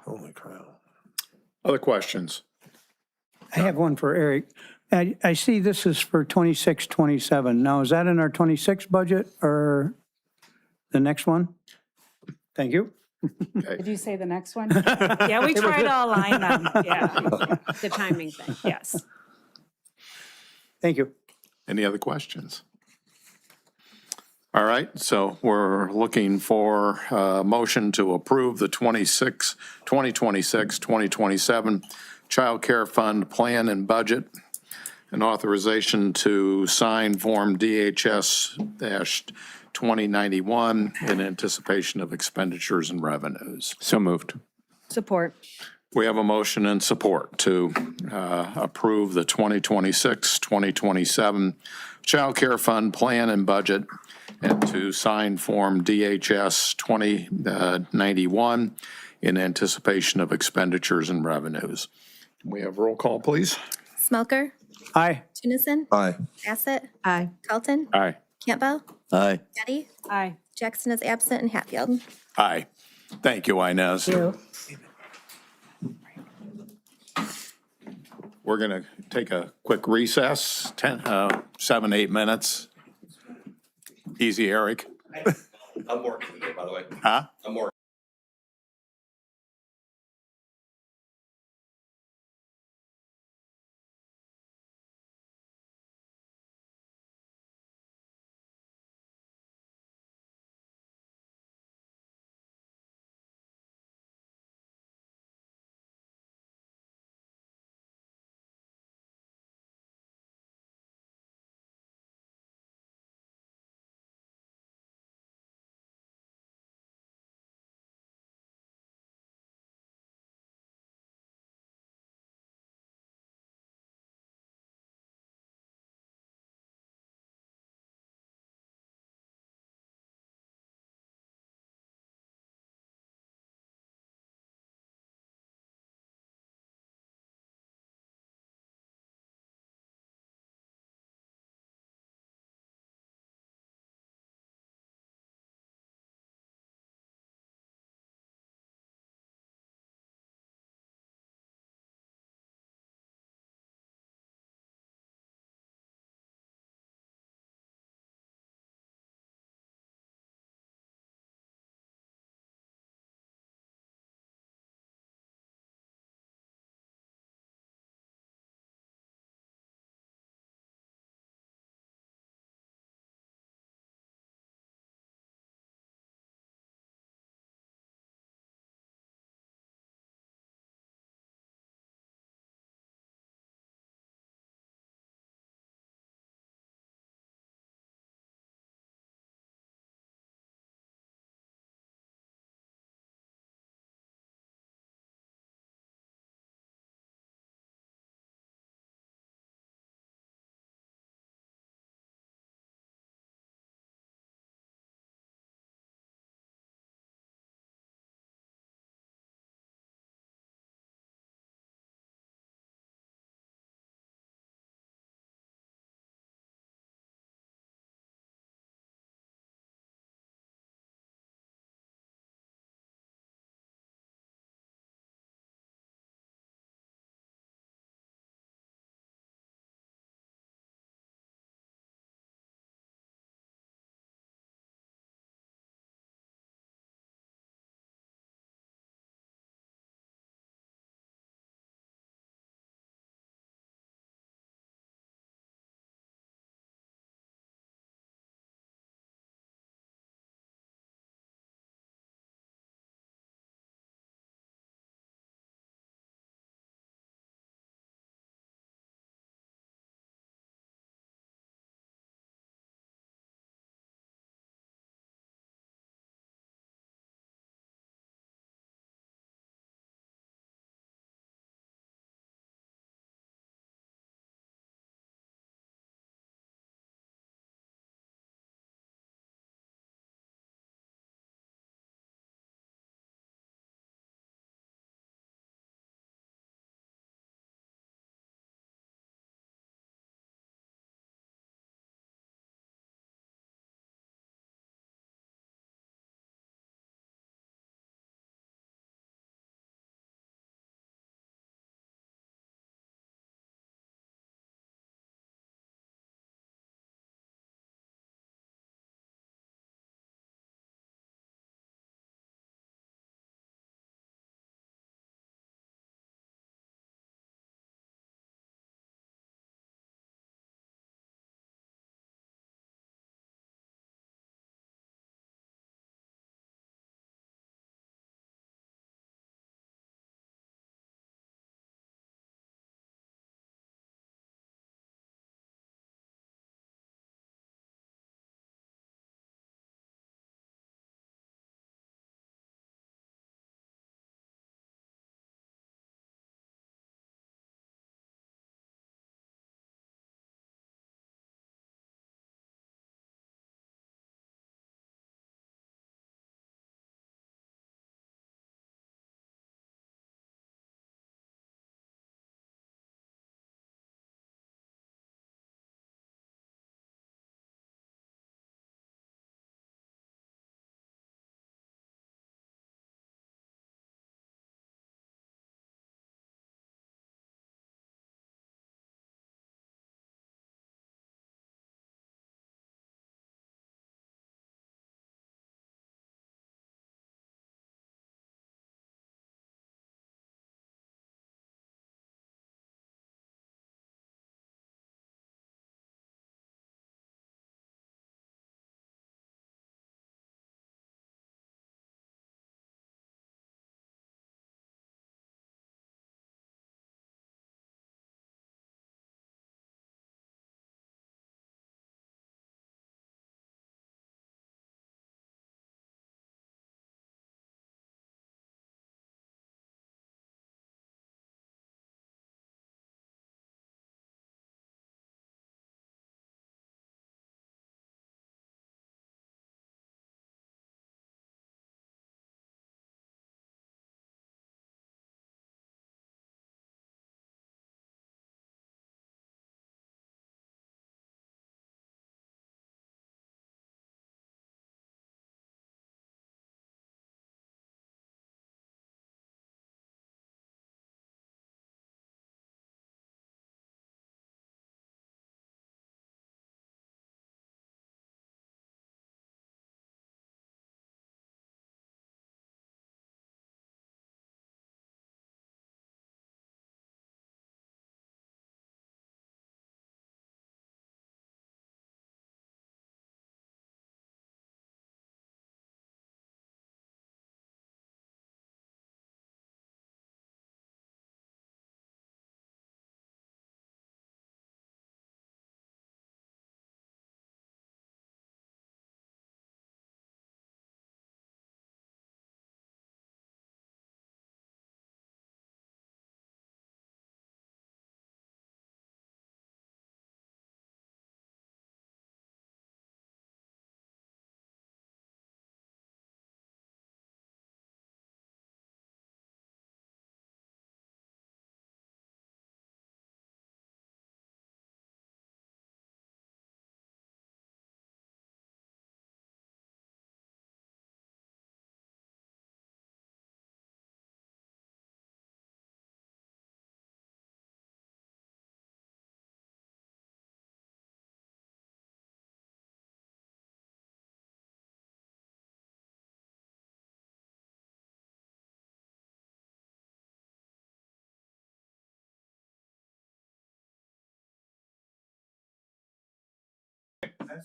Holy crap. Other questions? I have one for Eric. I see this is for 26, 27. Now, is that in our 26 budget or the next one? Thank you. Did you say the next one? Yeah, we try to align them. Yeah. The timing thing. Yes. Thank you. Any other questions? All right, so we're looking for a motion to approve the 2026-2027 Child Care Fund Plan and Budget, and authorization to sign Form DHS-2091 in anticipation of expenditures and revenues. So moved. Support. We have a motion and support to approve the 2026-2027 Child Care Fund Plan and Budget, and to sign Form DHS-2091 in anticipation of expenditures and revenues. Can we have roll call, please? Smelker, Aye. Tennyson, Aye. Bassett, Aye. Carlton, Aye. Campbell, Aye. Getty, Aye. Jackson is absent, and Hatfield. Aye. Thank you, Inez. We're going to take a quick recess, 7, 8 minutes. Easy, Eric. I'm working today, by the way. Huh? I'm working.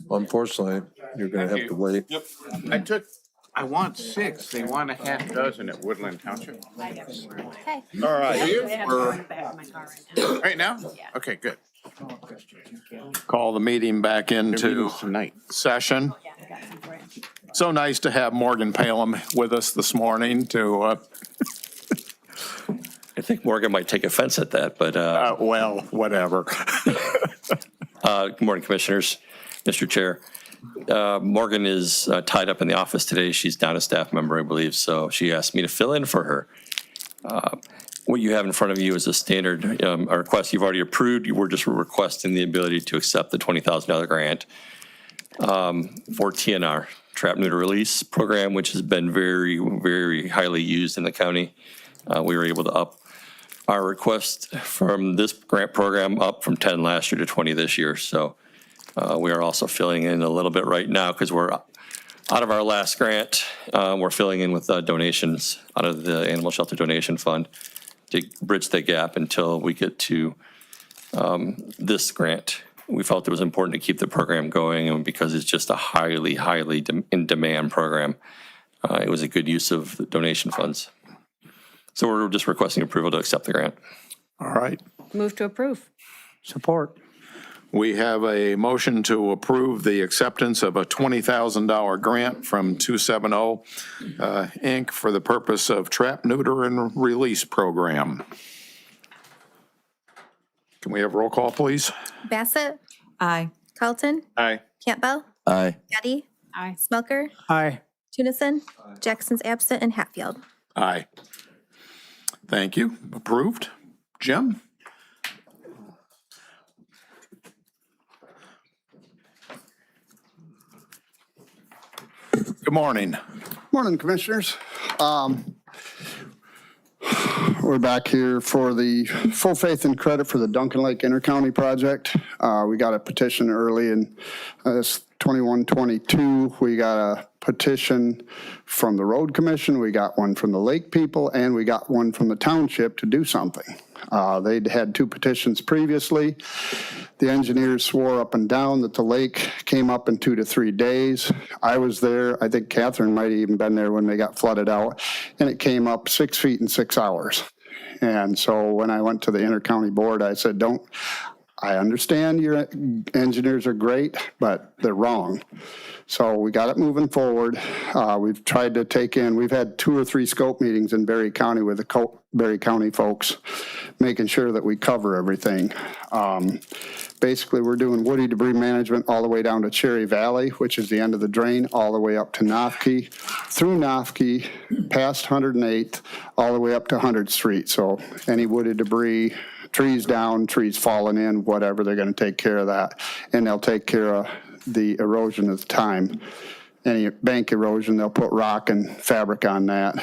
Unfortunately, you're gonna have to wait. I want 6. They want a half dozen at Woodland Township. Okay. All right. We're, Right now? Okay, good. call the meeting back into Tonight. session. So nice to have Morgan Palem with us this morning to, I think Morgan might take offense at that, but well, whatever. good morning, Commissioners, Mr. Chair. Morgan is tied up in the office today. She's not a staff member, I believe, so she asked me to fill in for her. What you have in front of you is a standard a request you've already approved. You were just requesting the ability to accept the $20,000 grant for TNR, Trap Neuter Release Program, which has been very, very highly used in the county. We were able to up our request from this grant program up from 10 last year to 20 this year. So we are also filling in a little bit right now because we're out of our last grant. We're filling in with donations out of the Animal Shelter Donation Fund to bridge the gap until we get to this grant. We felt it was important to keep the program going, and because it's just a highly, highly in demand program, it was a good use of the donation funds. So we're just requesting approval to accept the grant. All right. Move to approve. Support. We have a motion to approve the acceptance of a $20,000 grant from 270 Inc. for the purpose of Trap, Neuter, and Release Program. Can we have roll call, please? Bassett? Aye. Carlton? Aye. Campbell? Aye. Getty? Aye. Smelker? Aye. Tunison? Jackson's absent, and Hatfield. Aye. Thank you. Approved. Jim? Good morning. Morning, Commissioners. We're back here for the full faith and credit for the Duncan Lake Intercounty project. We got a petition early in this 21-22. We got a petition from the road commission. We got one from the lake people, and we got one from the township to do something. They'd had 2 petitions previously. The engineers swore up and down that the lake came up in 2 to 3 days. I was there. I think Catherine might have even been there when they got flooded out, and it came up 6 feet in 6 hours. And so when I went to the intercounty board, I said, I understand your engineers are great, but they're wrong. So we got it moving forward. We've tried to take in, we've had 2 or 3 scope meetings in Berry County with the Berry County folks, making sure that we cover everything. Basically, we're doing woody debris management all the way down to Cherry Valley, which is the end of the drain, all the way up to Nofke, through Nofke, past 108th, all the way up to 100th Street. So any woody debris, trees down, trees falling in, whatever, they're going to take care of that. And they'll take care of the erosion at the time. Any bank erosion, they'll put rock and fabric on that.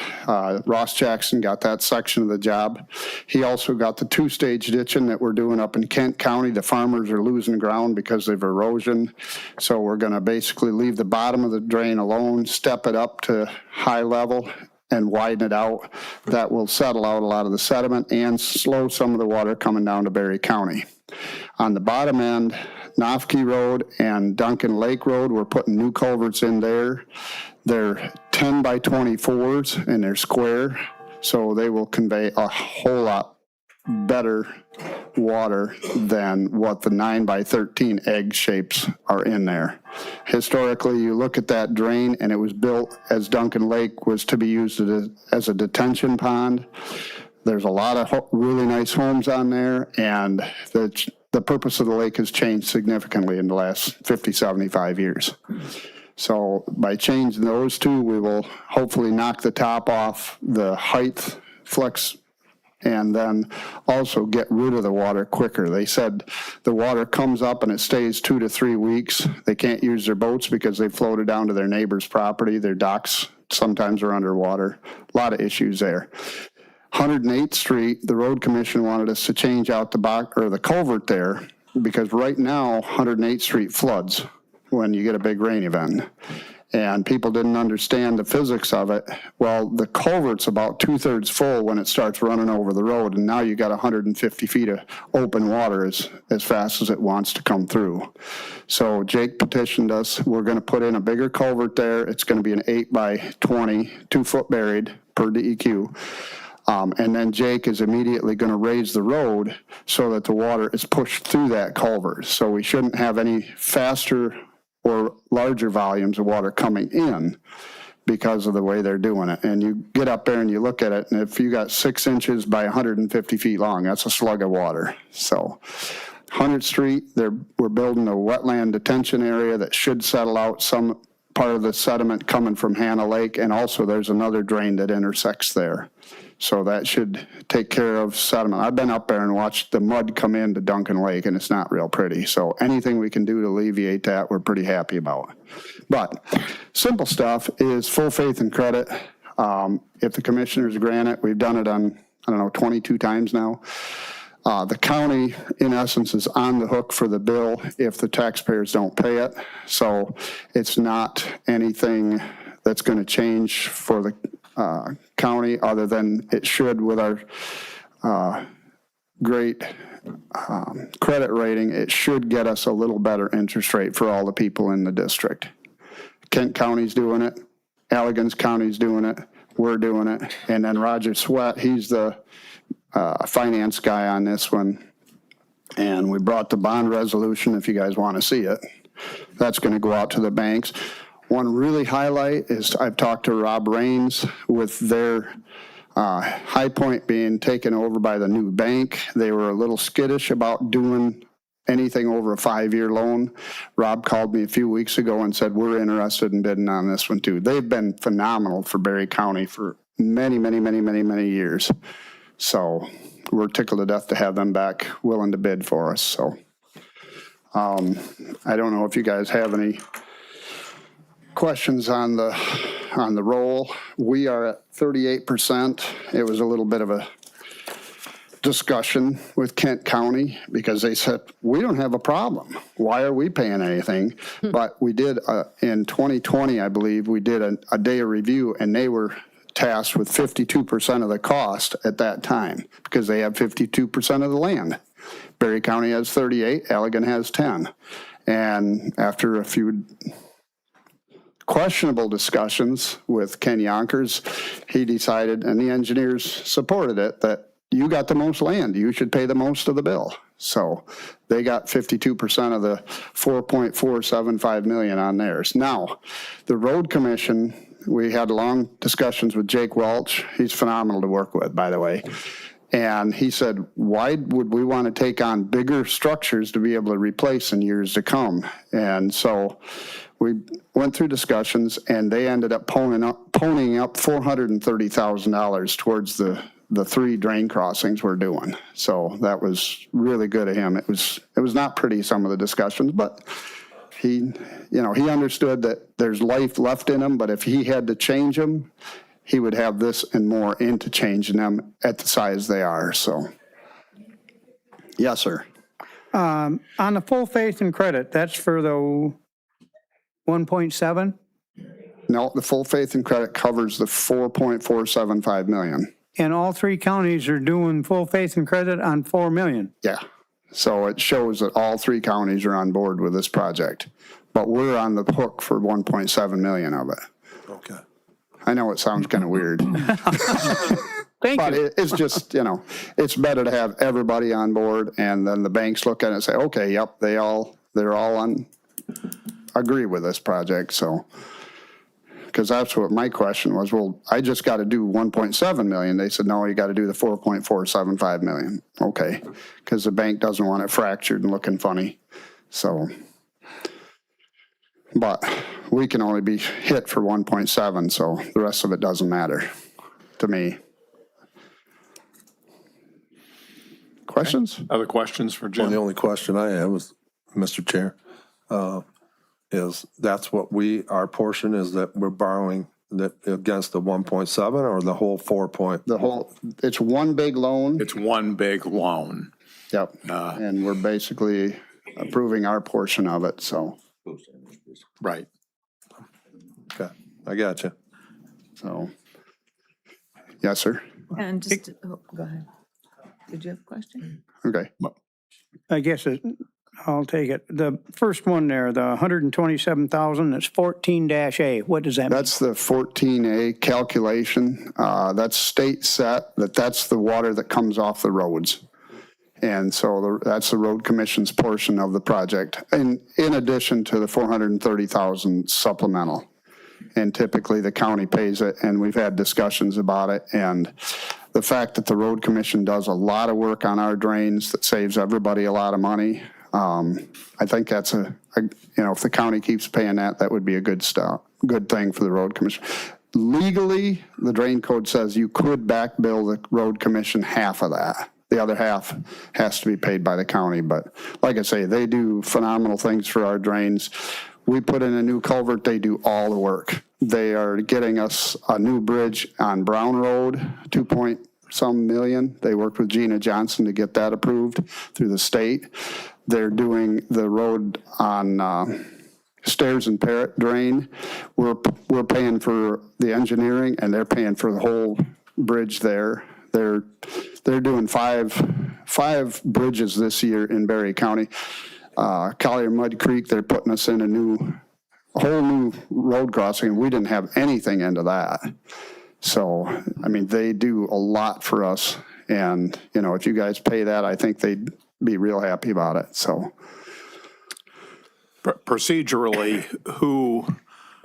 Ross Jackson got that section of the job. He also got the 2-stage ditching that we're doing up in Kent County. The farmers are losing ground because of erosion. So we're going to basically leave the bottom of the drain alone, step it up to high level, and widen it out. That will settle out a lot of the sediment and slow some of the water coming down to Berry County. On the bottom end, Nofke Road and Duncan Lake Road, we're putting new culverts in there. They're 10 by 24s and they're square, so they will convey a whole lot better water than what the 9 by 13 egg shapes are in there. Historically, you look at that drain and it was built as Duncan Lake was to be used as a detention pond. There's a lot of really nice homes on there, and the purpose of the lake has changed significantly in the last 50, 75 years. So by changing those 2, we will hopefully knock the top off the height flex and then also get rid of the water quicker. They said the water comes up and it stays 2 to 3 weeks. They can't use their boats because they floated down to their neighbor's property. Their docks sometimes are underwater. A lot of issues there. 108th Street, the road commission wanted us to change out the culvert there because right now 108th Street floods when you get a big rain event. and people didn't understand the physics of it. Well, the culvert's about 2/3 full when it starts running over the road, and now you got 150 feet of open water as fast as it wants to come through. So Jake petitioned us. We're gonna put in a bigger culvert there. It's gonna be an 8x20, 2 foot buried per DEQ. And then Jake is immediately going to raise the road so that the water is pushed through that culvert. So we shouldn't have any faster or larger volumes of water coming in because of the way they're doing it. And you get up there and you look at it, and if you got 6 inches by 150 feet long, that's a slug of water. So 100th Street, we're building a wetland detention area that should settle out some part of the sediment coming from Hannah Lake, and also there's another drain that intersects there. So that should take care of sediment. I've been up there and watched the mud come into Duncan Lake, and it's not real pretty. So anything we can do to alleviate that, we're pretty happy about. But simple stuff is full faith and credit. If the commissioners grant it, we've done it on, 22 times now. The county, in essence, is on the hook for the bill if the taxpayers don't pay it. So it's not anything that's going to change for the county, other than it should with our great credit rating. It should get us a little better interest rate for all the people in the district. Kent County's doing it. Allegan County's doing it. We're doing it. And then Roger Sweat, he's the finance guy on this one. And we brought the bond resolution, if you guys want to see it. That's going to go out to the banks. One really highlight is I've talked to Rob Raines with their High Point being taken over by the new bank. They were a little skittish about doing anything over a 5-year loan. Rob called me a few weeks ago and said, we're interested in bidding on this one too. They've been phenomenal for Berry County for many, many, many, many, many years. So we're tickled to death to have them back willing to bid for us. So I don't know if you guys have any questions on the roll. We are at 38%. It was a little bit of a discussion with Kent County because they said, we don't have a problem. Why are we paying anything? But we did, in 2020, I believe, we did a day of review, and they were tasked with 52% of the cost at that time because they have 52% of the land. Berry County has 38, Allegan has 10. And after a few questionable discussions with Ken Yonkers, he decided, and the engineers supported it, that you got the most land, you should pay the most of the bill. So they got 52% of the 4.475 million on theirs. Now, the road commission, we had long discussions with Jake Welch. He's phenomenal to work with, by the way. And he said, why would we want to take on bigger structures to be able to replace in years to come? And so we went through discussions, and they ended up ponying up $430,000 towards the 3 drain crossings we're doing. So that was really good of him. It was not pretty, some of the discussions, but he understood that there's life left in them, but if he had to change them, he would have this and more into changing them at the size they are. So, yes, sir. On the full faith and credit, that's for the 1.7? No, the full faith and credit covers the 4.475 million. And all 3 counties are doing full faith and credit on 4 million. Yeah. So it shows that all 3 counties are on board with this project, but we're on the hook for 1.7 million of it. Okay. I know it sounds kind of weird. Thank but you. It's just, it's better to have everybody on board, and then the banks look at it and say, okay, yep, they're all agree with this project. So, because that's what my question was. Well, I just got to do 1.7 million. They said, no, you got to do the 4.475 million. Okay. Because the bank doesn't want it fractured and looking funny. So, but we can only be hit for 1.7. So the rest of it doesn't matter to me. Questions? Other questions for Jim? Well, the only question I have is, Mr. Chair, is that's what our portion is, that we're borrowing that against the 1.7 or the whole 4 point? It's one big loan. It's one big loan. Yep. And we're basically approving our portion of it, so. Right. I got you. So, yes, sir. And just, go ahead. Did you have a question? Okay. I guess I'll take it. The first one there, the 127,000, it's 14-A. What does that mean? That's the 14A calculation. That's state set, that's the water that comes off the roads. And so that's the road commission's portion of the project, in addition to the 430,000 supplemental. And typically the county pays it, and we've had discussions about it. And the fact that the road commission does a lot of work on our drains that saves everybody a lot of money, I think that's if the county keeps paying that, that would be a good thing for the road commission. Legally, the drain code says you could back bill the road commission half of that. The other half has to be paid by the county. But like I say, they do phenomenal things for our drains. We put in a new culvert, they do all the work. They are getting us a new bridge on Brown Road, 2-point-some million. They worked with Gina Johnson to get that approved through the state. They're doing the road on Stairs and Parrot Drain. We're paying for the engineering, and they're paying for the whole bridge there. They're doing five bridges this year in Berry County. Collier Mud Creek, they're putting us in a whole new road crossing. We didn't have anything into that. So, I mean, they do a lot for us. And, if you guys pay that, I think they'd be real happy about it. So. Procedurally, who,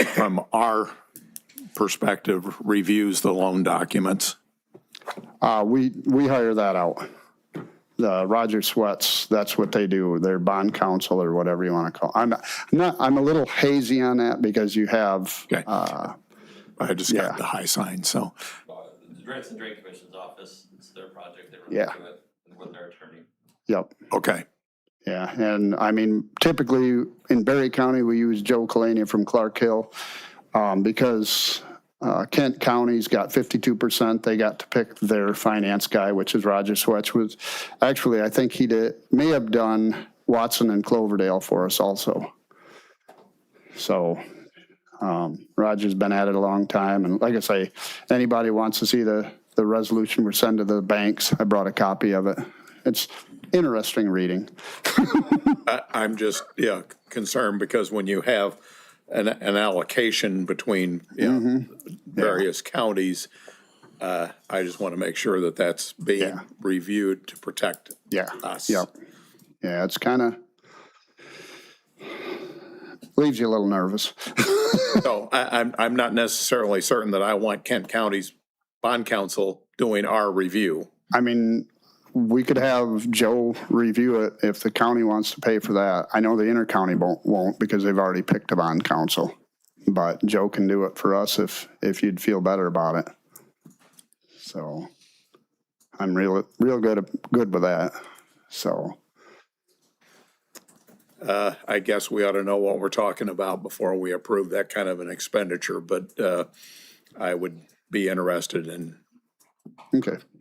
from our perspective, reviews the loan documents? We hire that out. The Roger Sweats, that's what they do. They're bond counsel or whatever you want to call it. I'm a little hazy on that because you have. Okay. I just got the high sign, so. The Drains and Drain Commission's office, it's their project, they Yeah. review it with their attorney. Yep. Okay. Yeah, and I mean, typically in Berry County, we use Joe Kalania from Clark Hill because Kent County's got 52%. They got to pick their finance guy, which is Roger Swetch. Actually, I think he may have done Watson and Cloverdale for us also. So Roger's been at it a long time. And like I say, anybody wants to see the resolution we're sending to the banks, I brought a copy of it. It's interesting reading. I'm just, concerned because when you have an allocation between, various counties, I just want to make sure that that's being reviewed to protect us. Yep. Yeah, it's kind of leaves you a little nervous. So I'm not necessarily certain that I want Kent County's bond counsel doing our review. I mean, we could have Joe review it if the county wants to pay for that. I know the intercounty won't because they've already picked a bond counsel. But Joe can do it for us if you'd feel better about it. So I'm real good with that. So. I guess we ought to know what we're talking about before we approve that kind of an expenditure, but I would be interested in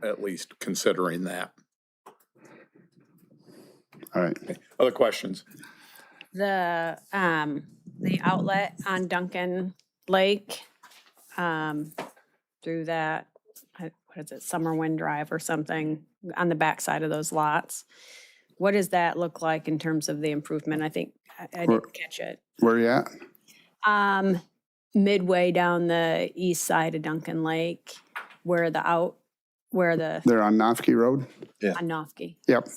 at least considering that. All right. Other questions? The outlet on Duncan Lake, through that, what is it, Summerwind Drive or something, on the backside of those lots. What does that look like in terms of the improvement? I think I didn't catch it. Where are you at? Midway down the east side of Duncan Lake, where They're on Nofke Road? On Nofke. Yep.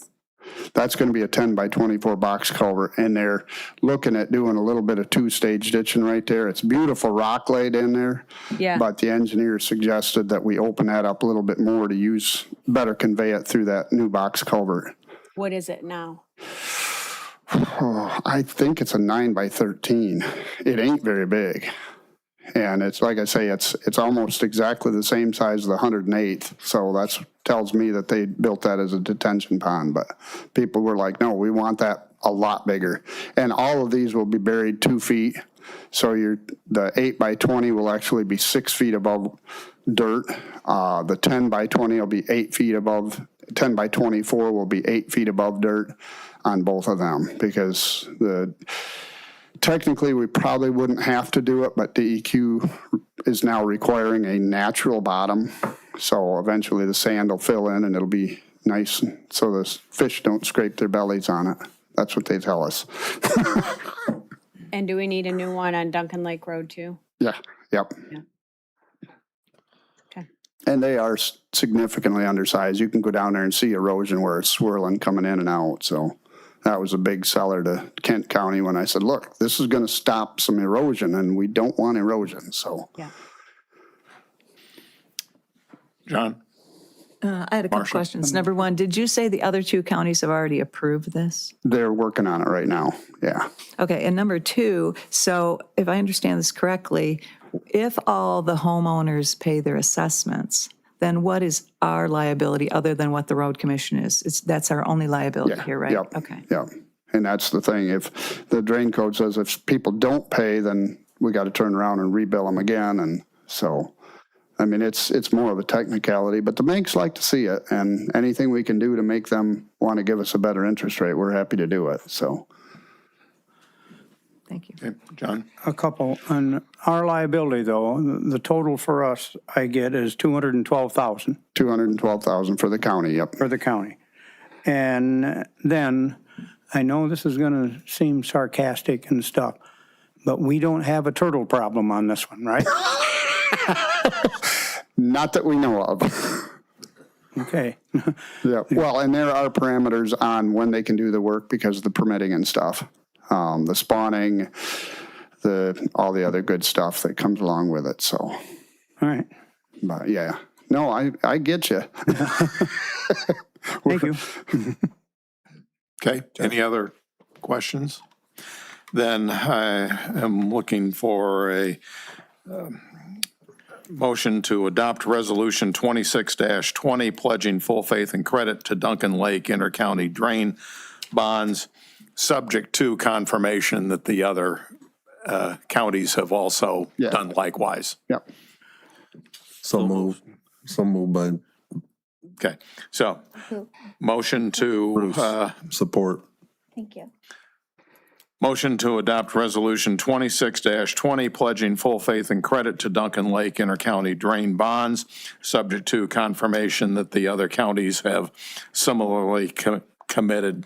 That's going to be a 10 by 24 box culvert, and they're looking at doing a little bit of two-stage ditching right there. It's beautiful rock laid in there. Yeah. But the engineer suggested that we open that up a little bit more to better convey it through that new box culvert. What is it now? Oh, I think it's a 9 by 13. It ain't very big. And it's like I say, it's almost exactly the same size as the 108th. So that tells me that they built that as a detention pond. But people were like, no, we want that a lot bigger. And all of these will be buried 2 feet. So the 8 by 20 will actually be 6 feet above dirt. The 10 by 20 will be 8 feet above. 10 by 24 will be 8 feet above dirt on both of them because technically, we probably wouldn't have to do it, but DEQ is now requiring a natural bottom. So eventually the sand will fill in and it'll be nice, so the fish don't scrape their bellies on it. That's what they tell us. And do we need a new one on Duncan Lake Road too? Yeah, yep. Yeah. Okay. And they are significantly undersized. You can go down there and see erosion where it's swirling coming in and out. So that was a big seller to Kent County when I said, look, this is going to stop some erosion and we don't want erosion. So. Yeah. John? I had a couple Marcia. questions. Number one, did you say the other two counties have already approved this? They're working on it right now. Yeah. Okay, and number two, so if I understand this correctly, if all the homeowners pay their assessments, then what is our liability other than what the road commission is? That's our only liability Yeah, here, right? yep. Okay. Yep. And that's the thing. If the drain code says if people don't pay, then we got to turn around and rebill them again. And so, I mean, it's more of a technicality, but the banks like to see it, and anything we can do to make them want to give us a better interest rate, we're happy to do it. So. Thank you. Okay, John? A couple. On our liability, though, the total for us, I get, is $212,000 $212,000 for the county. Yep. for the county. And then, I know this is going to seem sarcastic and stuff, but we don't have a turtle problem on this one, right? Not that we know of. Okay. Yeah. Well, and there are parameters on when they can do the work because of the permitting and stuff. The spawning, all the other good stuff that comes along with it. So, All right. but yeah, no, I get you. Thank you. Okay, any other questions? Then I am looking for a motion to adopt Resolution 26-20, pledging full faith and credit to Duncan Lake Intercounty Drain bonds, subject to confirmation that the other counties have also done likewise. Yep. So moved. So moved by Okay, so motion to, support. Thank you. motion to adopt Resolution 26-20, pledging full faith and credit to Duncan Lake Intercounty Drain bonds, subject to confirmation that the other counties have similarly committed.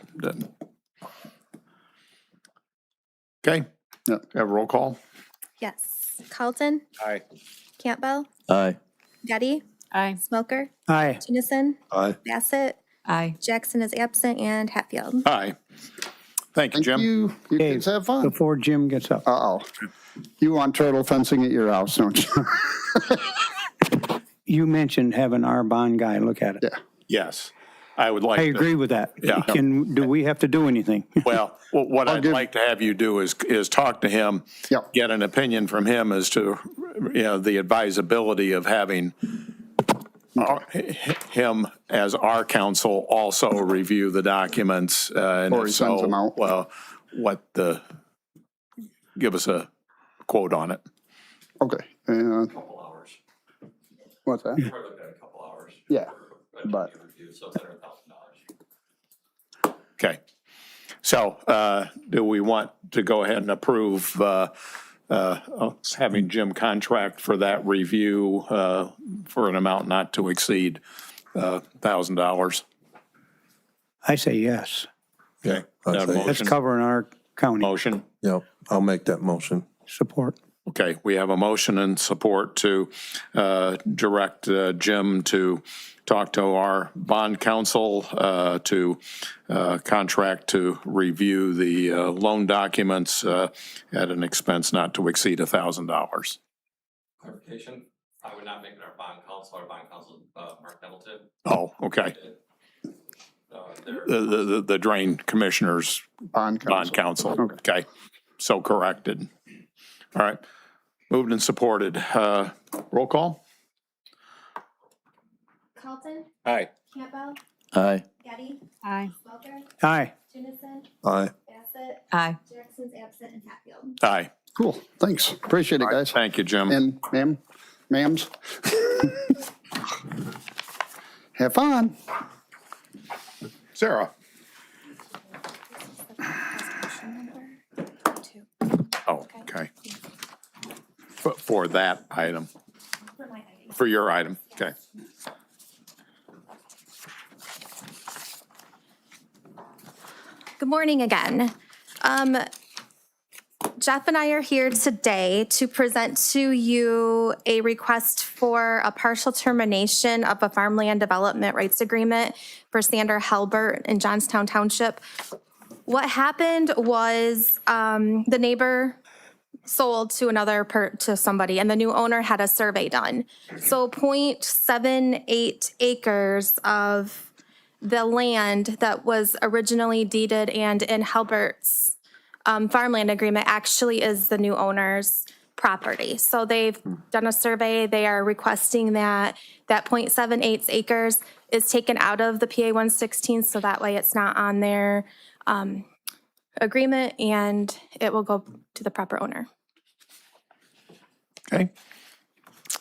Okay, Yep. have a roll call? Yes. Carlton, Aye. Campbell, Aye. Getty, Aye. Smoker, Aye. Tennyson, Aye. Bassett, Aye. Jackson is absent, and Hatfield. Aye. Thank you, Thank Jim. you. You Okay, kids have fun. Before Jim gets up. Uh-oh. You want turtle fencing at your house, don't you? You mentioned having our bond guy look at it. Yeah. Yes, I would like I to. agree with that. Yeah. Do we have to do anything? Well, what I'd like to have you do is talk to him, Yep. get an opinion from him as to, the advisability of having him as our counsel also review the documents. And Or he if sends so, them out. well, give us a quote on it. Okay. Couple hours. What's that? Probably look at a couple hours. Yeah, but- So it's $100,000. Okay. So do we want to go ahead and approve having Jim contract for that review for an amount not to exceed $1,000? I say yes. Okay. I That say- That's motion? covering our county. Motion? Yep, I'll make that motion. Support. Okay, we have a motion and support to direct Jim to talk to our bond counsel to contract to review the loan documents at an expense not to exceed $1,000. Clarification, I would not make it our bond counsel. Our bond counsel, Mark Hamilton. Oh, okay. The drain commissioners Bond bond counsel. Okay, so corrected. All right, moved and supported. Roll call? Carlton, Aye. Campbell, Aye. Getty, Aye. Smoker, Aye. Tennyson, Aye. Bassett, Aye. Jackson's absent, and Hatfield. Aye. Cool. Thanks. Appreciate it, guys. Thank you, Jim. And ma'ams. Have fun. Sarah? Resolution number 2. Oh, okay. For that item, For my item. for your item, okay. Good morning again. Jeff and I are here today to present to you a request for a partial termination of a farmland development rights agreement for Sandra Halbert in Johnstown Township. What happened was the neighbor sold to somebody, and the new owner had a survey done. So 0.78 acres of the land that was originally deeded and in Halbert's farmland agreement actually is the new owner's property. So they've done a survey. They are requesting that 0.78 acres is taken out of the PA 116, so that way it's not on their agreement, and it will go to the proper owner. Okay.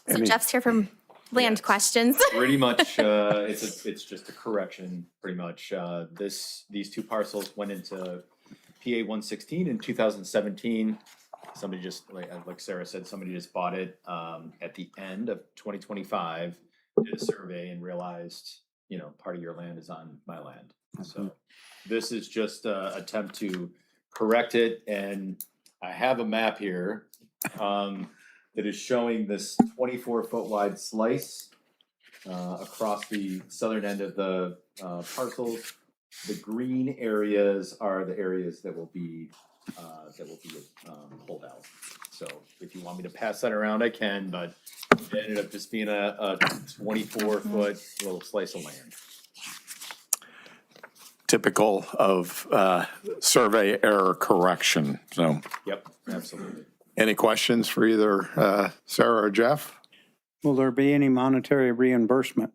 So Jeff's here for land questions. Pretty much, it's just a correction, pretty much. These two parcels went into PA 116 in 2017. Somebody just, like Sarah said, somebody just bought it at the end of 2025, did a survey and realized, part of your land is on my land. So this is just an attempt to correct it. And I have a map here that is showing this 24-foot wide slice across the southern end of the parcels. The green areas are the areas that will be pulled out. So if you want me to pass that around, I can, but it ended up just being a 24-foot little slice of land. Typical of survey error correction, so. Yep, absolutely. Any questions for either Sarah or Jeff? Will there be any monetary reimbursement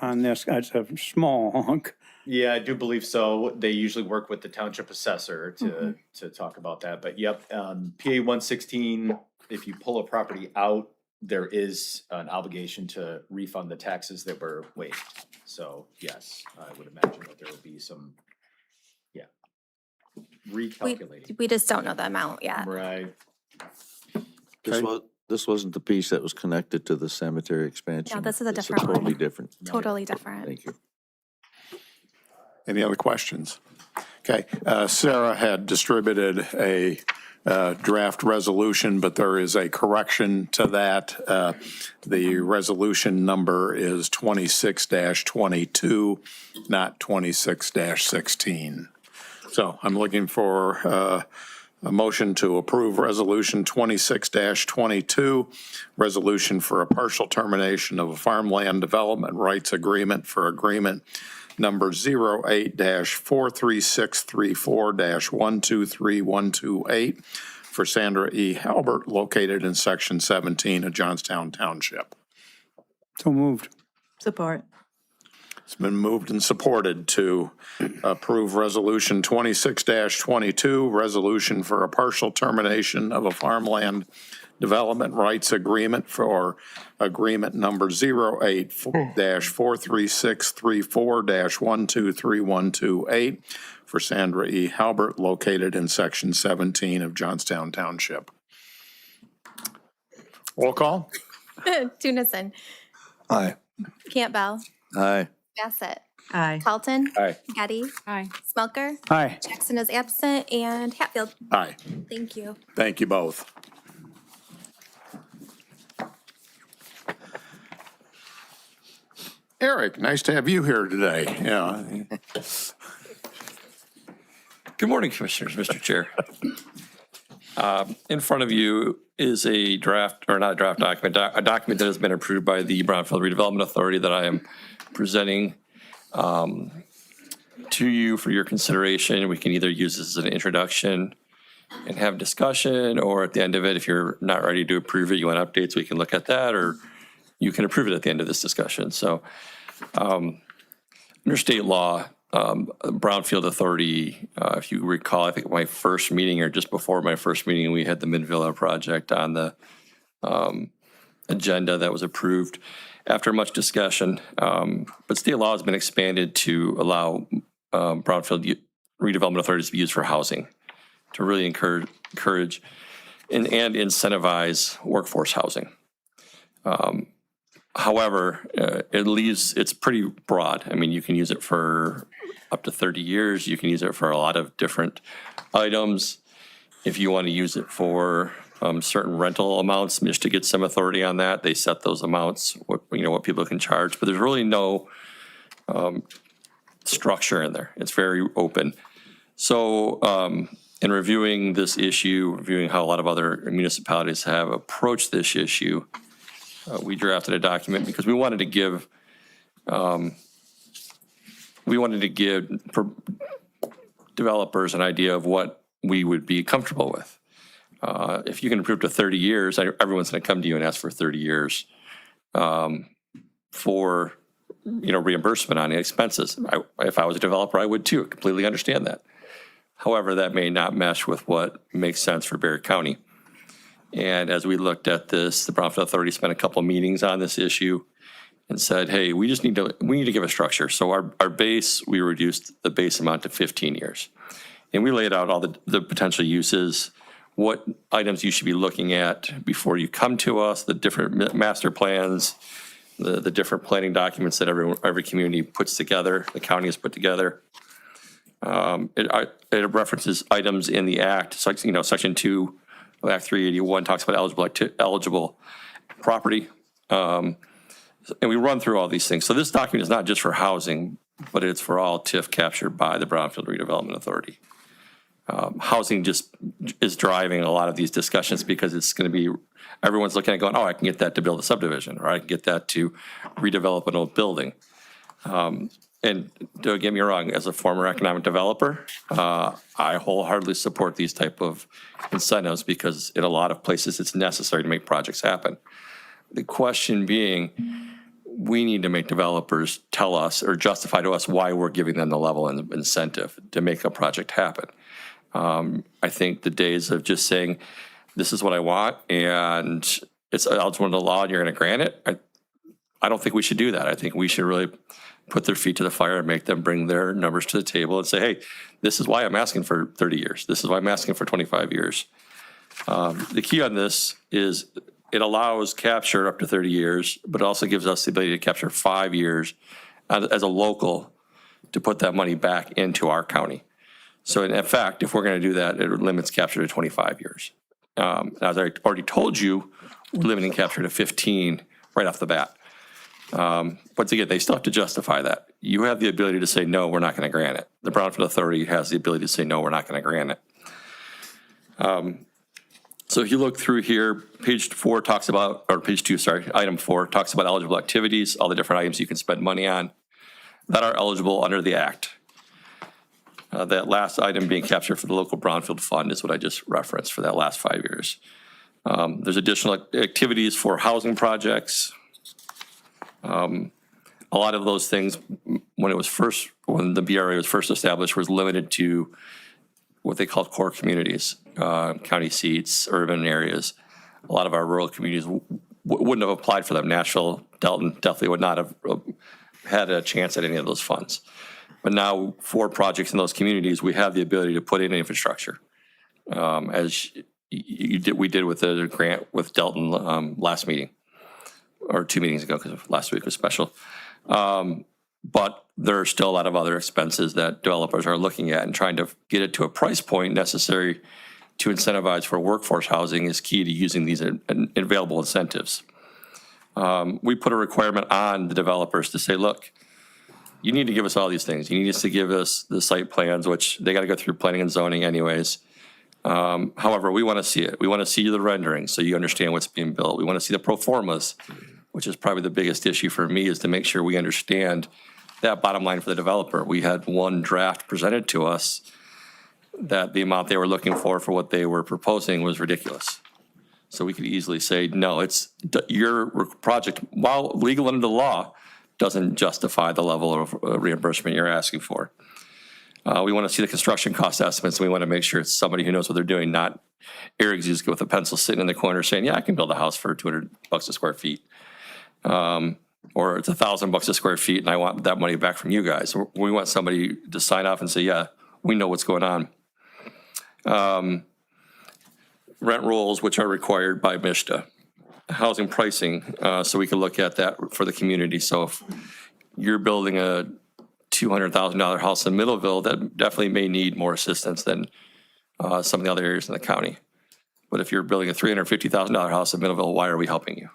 on this? It's a small hunk. Yeah, I do believe so. They usually work with the township assessor to talk about that. But yep, PA 116, if you pull a property out, there is an obligation to refund the taxes that were waived. So yes, I would imagine that there will be some, recalculating. We just don't know the amount yet. Right. This wasn't the piece that was connected to the cemetery expansion. No, this is a It's different one. Totally different. Totally different. Thank you. Any other questions? Okay, Sarah had distributed a draft resolution, but there is a correction to that. The resolution number is 26-22, not 26-16. So I'm looking for a motion to approve Resolution 26-22, resolution for a partial termination of a farmland development rights agreement for agreement number 08-43634-123128 for Sandra E. Halbert, located in Section 17 of Johnstown Township. So moved. Support. It's been moved and supported to approve Resolution 26-22, resolution for a partial termination of a farmland development rights agreement for agreement number 08-43634-123128 for Sandra E. Halbert, located in Section 17 of Johnstown Township. Roll call? Tunison, Aye. Campbell, Aye. Bassett, Aye. Carlton. Aye. Getty. Aye. Smelker. Aye. Jackson is absent, and Hatfield. Aye. Thank you. Thank you both. Eric, nice to have you here today. Yeah. Good morning, Commissioners, Mr. Chair. In front of you is a draft, or not a draft document, a document that has been approved by the Brownfield Redevelopment Authority that I am presenting to you for your consideration. We can either use this as an introduction and have discussion, or at the end of it, if you're not ready to approve it, you want updates, we can look at that, or you can approve it at the end of this discussion. So under state law, Brownfield Authority, if you recall, I think my first meeting or just before my first meeting, we had the Mid-Villa project on the agenda that was approved after much discussion. But state law has been expanded to allow Brownfield Redevelopment Authorities to be used for housing. to really encourage and incentivize workforce housing. However, it's pretty broad. I mean, you can use it for up to 30 years. You can use it for a lot of different items. If you want to use it for certain rental amounts, just to get some authority on that, they set those amounts, what people can charge. But there's really no structure in there. It's very open. So in reviewing this issue, reviewing how a lot of other municipalities have approached this issue, we drafted a document because we wanted to give developers an idea of what we would be comfortable with. If you can approve to 30 years, everyone's going to come to you and ask for 30 years for reimbursement on the expenses. If I was a developer, I would too. Completely understand that. However, that may not mesh with what makes sense for Barry County. And as we looked at this, the Brownfield Authority spent a couple of meetings on this issue and said, hey, we need to give a structure. So our base, we reduced the base amount to 15 years. And we laid out all the potential uses, what items you should be looking at before you come to us, the different master plans, the different planning documents that every community puts together, the county has put together. It references items in the act, section 2 of Act 381 talks about eligible property. And we run through all these things. So this document is not just for housing, but it's for all TIF captured by the Brownfield Redevelopment Authority. Housing just is driving a lot of these discussions because it's going to be, everyone's looking at going, oh, I can get that to build a subdivision, or I can get that to redevelop an old building. And don't get me wrong, as a former economic developer, I wholeheartedly support these type of incentives because in a lot of places it's necessary to make projects happen. The question being, we need to make developers tell us or justify to us why we're giving them the level of incentive to make a project happen. I think the days of just saying, this is what I want and it's eligible under the law and you're going to grant it, I don't think we should do that. I think we should really put their feet to the fire and make them bring their numbers to the table and say, hey, this is why I'm asking for 30 years. This is why I'm asking for 25 years. The key on this is it allows capture up to 30 years, but it also gives us the ability to capture 5 years as a local to put that money back into our county. So in fact, if we're going to do that, it limits capture to 25 years. As I already told you, we're limiting capture to 15 right off the bat. But again, they still have to justify that. You have the ability to say, no, we're not going to grant it. The Brownfield Authority has the ability to say, no, we're not going to grant it. So if you look through here, page 4 talks about, or page 2, sorry, item 4 talks about eligible activities, all the different items you can spend money on that are eligible under the act. That last item being captured for the local Brownfield Fund is what I just referenced for that last 5 years. There's additional activities for housing projects. A lot of those things, when the BRA was first established, was limited to what they called core communities, county seats, urban areas. A lot of our rural communities wouldn't have applied for them. Nashville, Delton definitely would not have had a chance at any of those funds. But now for projects in those communities, we have the ability to put in infrastructure. As we did with the grant with Delton last meeting, or 2 meetings ago, because last week was special. But there are still a lot of other expenses that developers are looking at, and trying to get it to a price point necessary to incentivize for workforce housing is key to using these available incentives. We put a requirement on the developers to say, look, you need to give us all these things. You need us to give us the site plans, which they got to go through planning and zoning anyways. However, we want to see it. We want to see the rendering so you understand what's being built. We want to see the pro formas, which is probably the biggest issue for me, is to make sure we understand that bottom line for the developer. We had one draft presented to us that the amount they were looking for what they were proposing was ridiculous. So we could easily say, no, it's your project, while legal under the law, doesn't justify the level of reimbursement you're asking for. We want to see the construction cost estimates, and we want to make sure it's somebody who knows what they're doing, not Eric Zuzka with a pencil sitting in the corner saying, yeah, I can build a house for $200 a square feet. Or it's $1,000 a square feet and I want that money back from you guys. We want somebody to sign off and say, yeah, we know what's going on. rent rolls, which are required by MISTA, housing pricing, so we can look at that for the community. So if you're building a $200,000 house in Middleville, that definitely may need more assistance than some of the other areas in the county. But if you're building a $350,000 house in Middleville, why are we helping you?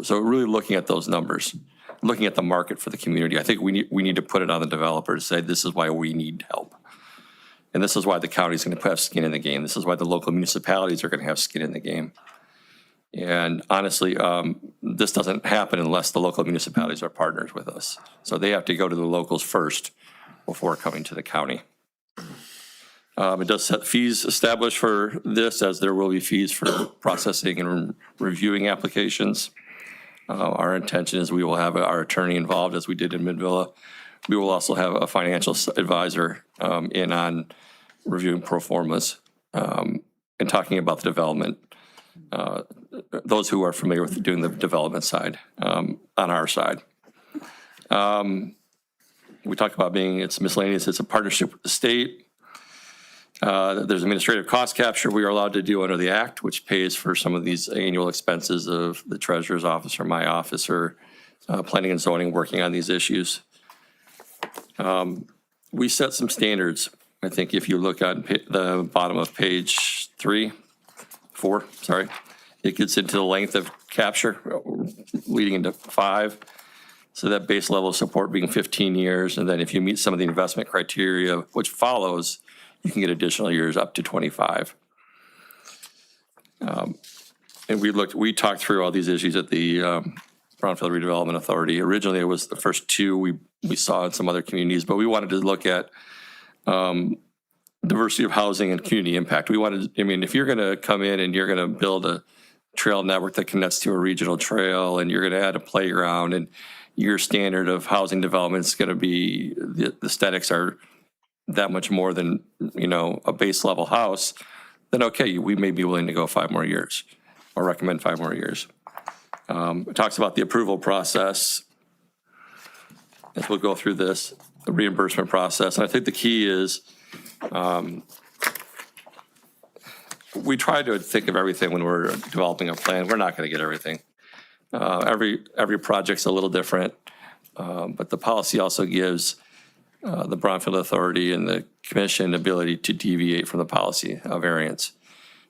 So really looking at those numbers, looking at the market for the community. I think we need to put it on the developer to say, this is why we need help. And this is why the county's going to have skin in the game. This is why the local municipalities are going to have skin in the game. And honestly, this doesn't happen unless the local municipalities are partners with us. So they have to go to the locals first before coming to the county. It does set fees established for this, as there will be fees for processing and reviewing applications. Our intention is we will have our attorney involved, as we did in Midvilla. We will also have a financial advisor in on reviewing pro formas and talking about the development. Those who are familiar with doing the development side on our side. We talk about it's miscellaneous, it's a partnership with the state. There's administrative cost capture we are allowed to do under the act, which pays for some of these annual expenses of the treasurer's office or my office or planning and zoning working on these issues. We set some standards. I think if you look on the bottom of page 4, it gets into the length of capture leading into 5. So that base level of support being 15 years. And then if you meet some of the investment criteria, which follows, you can get additional years up to 25. And we talked through all these issues at the Brownfield Redevelopment Authority. Originally, it was the first 2 we saw in some other communities, but we wanted to look at diversity of housing and community impact. If you're going to come in and you're going to build a trail network that connects to a regional trail and you're going to add a playground and your standard of housing development is going to be, the aesthetics are that much more than, a base level house, then okay, we may be willing to go 5 more years or recommend 5 more years. It talks about the approval process, as we'll go through this, the reimbursement process. And I think the key is we try to think of everything when we're developing a plan. We're not going to get everything. Every project's a little different, but the policy also gives the Brownfield Authority and the Commission ability to deviate from the policy of variance.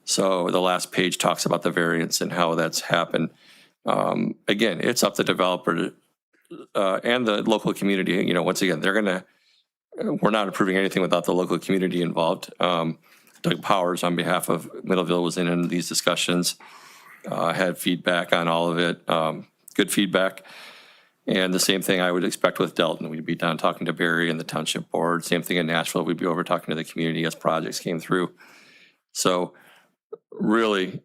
So the last page talks about the variance and how that's happened. Again, it's up to the developer and the local community. Once again, we're not approving anything without the local community involved. Doug Powers, on behalf of Middleville, was in these discussions, had feedback on all of it, good feedback. And the same thing I would expect with Delton. We'd be down talking to Barry and the township board. Same thing in Nashville. We'd be over talking to the community as projects came through. So really,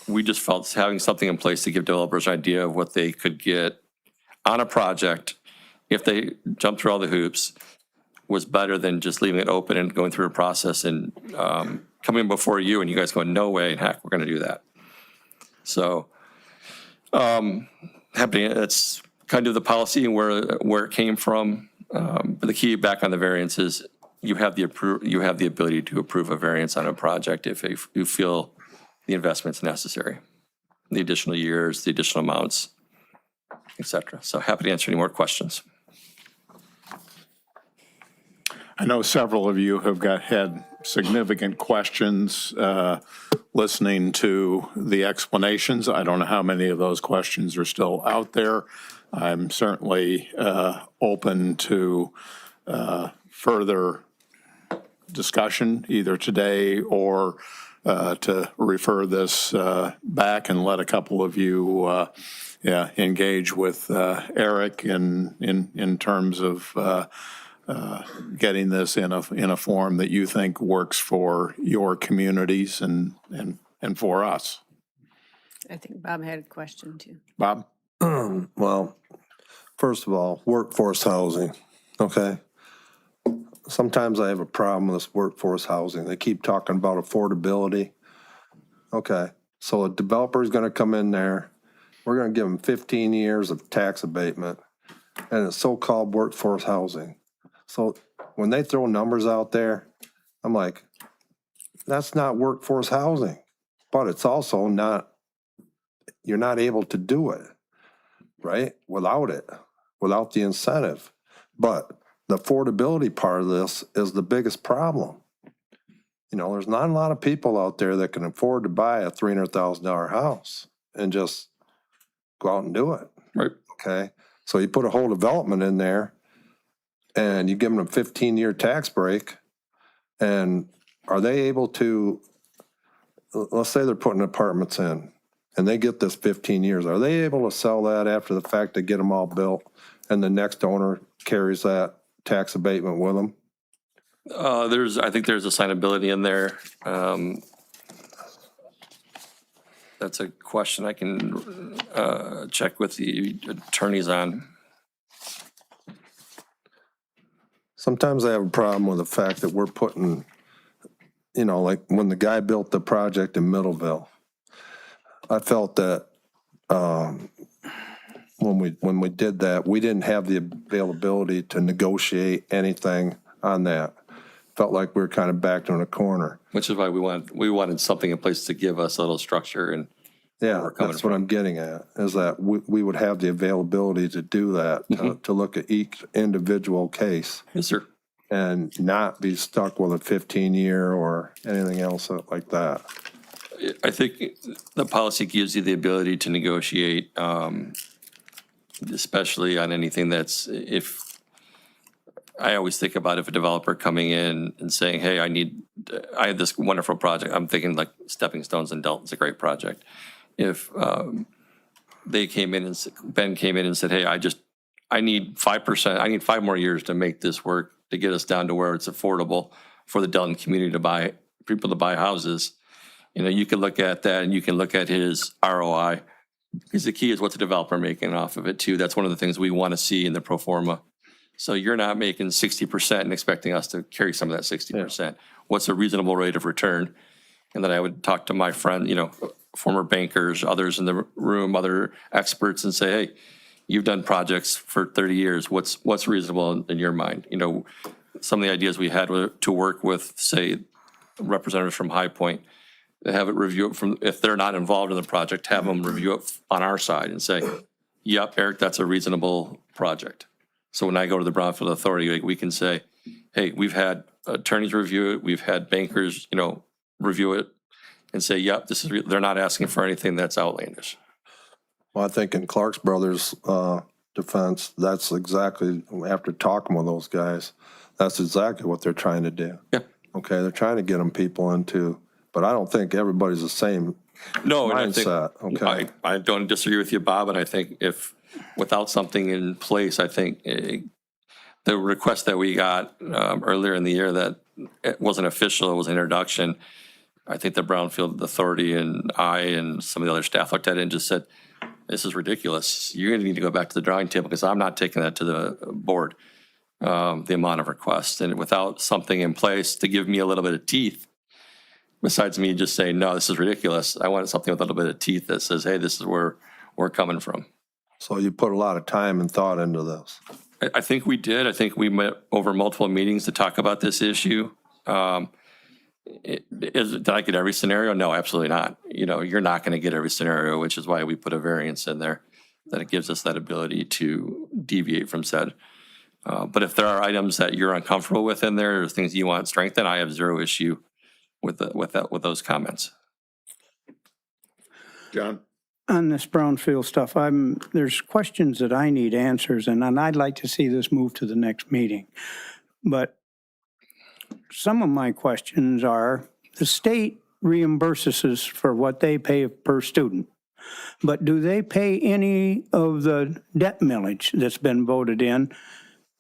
we just felt having something in place to give developers an idea of what they could get on a project if they jump through all the hoops was better than just leaving it open and going through a process and coming before you and you guys going, no way in heck, we're going to do that. So that's kind of the policy and where it came from. But the key back on the variance is you have the ability to approve a variance on a project if you feel the investment's necessary, the additional years, the additional amounts, etc. So happy to answer any more questions. I know several of you have had significant questions listening to the explanations. I don't know how many of those questions are still out there. I'm certainly open to further discussion either today or to refer this back and let a couple of you engage with Eric in terms of getting this in a form that you think works for your communities and for us. I think Bob had a question too. Bob? Well, first of all, workforce housing, okay? Sometimes I have a problem with this workforce housing. They keep talking about affordability. Okay, so a developer is going to come in there. We're going to give them 15 years of tax abatement, and it's so-called workforce housing. So when they throw numbers out there, I'm like, that's not workforce housing, but it's also not, you're not able to do it, right? Without it, without the incentive. But the affordability part of this is the biggest problem. You know, there's not a lot of people out there that can afford to buy a $300,000 house and just go out and do it. Right. Okay. So you put a whole development in there and you give them a 15-year tax break. And are they able to, let's say they're putting apartments in and they get this 15 years. Are they able to sell that after the fact to get them all built and the next owner carries that tax abatement with them? I think there's assignability in there. That's a question I can check with the attorneys on. Sometimes I have a problem with the fact that we're putting, you know, like when the guy built the project in Middleville, I felt that when we did that, we didn't have the availability to negotiate anything on that. Felt like we were kind of backed in a corner. Which is why we wanted something in place to give us a little structure and Yeah, that's what I'm getting at, is that we would have the availability to do that, to look at each individual case. Yes, sir. And not be stuck with a 15-year or anything else like that. I think the policy gives you the ability to negotiate, especially on anything that's, I always think about if a developer coming in and saying, hey, I have this wonderful project. I'm thinking like Stepping Stones in Dalton's a great project. If they came in and Ben came in and said, hey, I need 5%, I need 5 more years to make this work, to get us down to where it's affordable for the Dalton community to buy, people to buy houses. You know, you can look at that and you can look at his ROI, because the key is what's the developer making off of it too. That's one of the things we want to see in the pro forma. So you're not making 60% and expecting us to carry some of that 60%. Yeah. What's a reasonable rate of return? And then I would talk to my friend, you know, former bankers, others in the room, other experts, and say, hey, you've done projects for 30 years. What's reasonable in your mind? You know, some of the ideas we had were to work with, say, representatives from High Point, to have it review it from, if they're not involved in the project, have them review it on our side and say, yep, Eric, that's a reasonable project. So when I go to the Brownfield Authority, we can say, hey, we've had attorneys review it, we've had bankers, you know, review it and say, yep, this is, they're not asking for anything that's outlandish. Well, I think in Clark's Brothers' defense, that's exactly, after talking with those guys, that's exactly what they're trying to do. Yeah. Okay, they're trying to get them people into, but I don't think everybody's the same mindset. Okay. I don't disagree with you, Bob, and I think if without something in place, I think the request that we got earlier in the year that it wasn't official, it was an introduction. I think the Brownfield Authority and I and some of the other staff looked at it and just said, this is ridiculous. You're going to need to go back to the drawing table because I'm not taking that to the board, the amount of requests. And without something in place to give me a little bit of teeth, besides me just saying, no, this is ridiculous, I wanted something with a little bit of teeth that says, hey, this is where we're coming from. So you put a lot of time and thought into this. I think we did. I think we met over multiple meetings to talk about this issue. Did I get every scenario? No, absolutely not. You know, you're not going to get every scenario, which is why we put a variance in there, that it gives us that ability to deviate from said. But if there are items that you're uncomfortable with in there, or things you want strengthened, I have zero issue with those comments. John? On this brownfield stuff, there's questions that I need answers, and I'd like to see this move to the next meeting. But some of my questions are, the state reimburses us for what they pay per student. But do they pay any of the debt millage that's been voted in?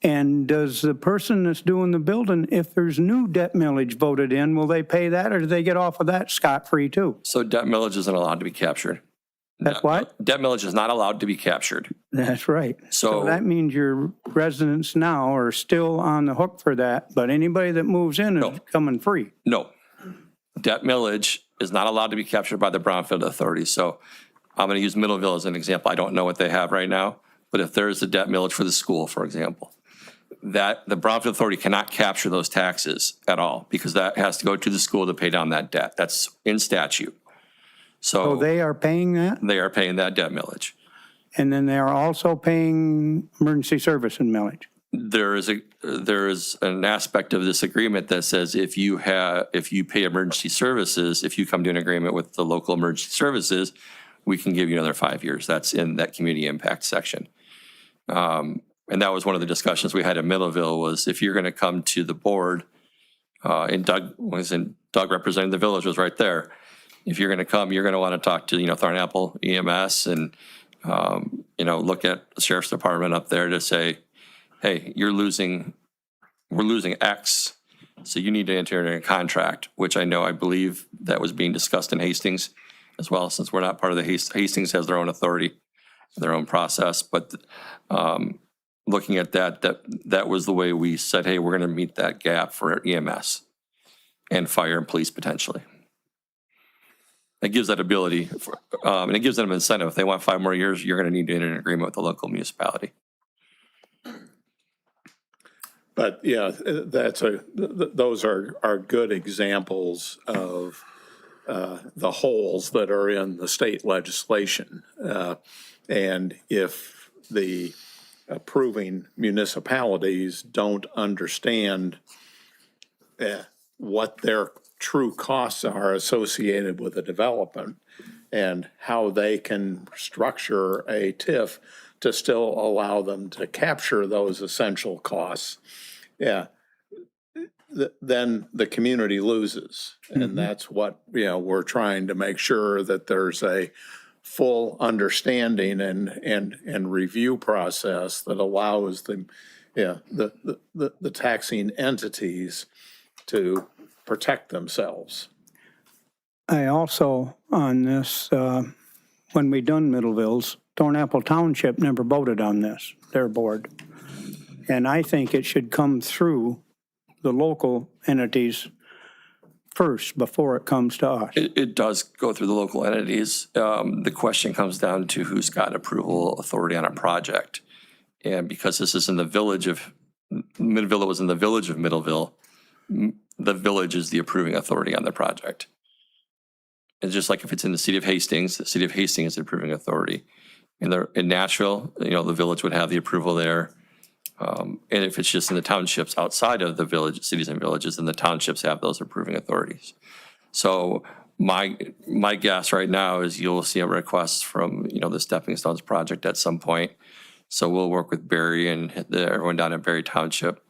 And does the person that's doing the building, if there's new debt millage voted in, will they pay that, or do they get off of that scot-free too? So debt millage isn't allowed to be captured. That's what? Debt millage is not allowed to be captured. That's right. So that means your residents now are still on the hook for that, but anybody that moves in is coming free. No. Debt millage is not allowed to be captured by the Brownfield Authority. So I'm going to use Middleville as an example. I don't know what they have right now, but if there is a debt millage for the school, for example, that the Brownfield Authority cannot capture those taxes at all because that has to go to the school to pay down that debt. That's in statute. So So they are paying that, they are paying that debt millage. and then they are also paying emergency service and millage. There is an aspect of this agreement that says if you pay emergency services, if you come to an agreement with the local emergency services, we can give you another 5 years. That's in that community impact section. And that was one of the discussions we had in Middleville was if you're going to come to the board, and Doug representing the village was right there. If you're going to come, you're going to want to talk to, Thornapple EMS and, look at the sheriff's department up there to say, hey, we're losing X. So you need to enter in a contract, which I believe that was being discussed in Hastings as well, since we're not part of the Hastings has their own authority, their own process. But looking at that was the way we said, hey, we're going to meet that gap for EMS and fire and police potentially. It gives that ability, and it gives them an incentive. If they want 5 more years, you're going to need to enter an agreement with the local municipality. But yeah, those are good examples of the holes that are in the state legislation. And if the approving municipalities don't understand what their true costs are associated with a development and how they can structure a TIF to still allow them to capture those essential costs, then the community loses. And that's what, we're trying to make sure that there's a full understanding and review process that allows the taxing entities to protect themselves. I also, on this, when we done Middleville's, Thornapple Township never voted on this, their board. And I think it should come through the local entities first before it comes to us. It does go through the local entities. The question comes down to who's got approval authority on a project. And because this is in the village of, Midville was in the village of Middleville, the village is the approving authority on the project. And just like if it's in the city of Hastings, the city of Hastings is the approving authority. In Nashville, the village would have the approval there. And if it's just in the townships outside of the village, cities and villages, then the townships have those approving authorities. So my guess right now is you'll see a request from, the Stepping Stones project at some point. So we'll work with Barry and everyone down at Barry Township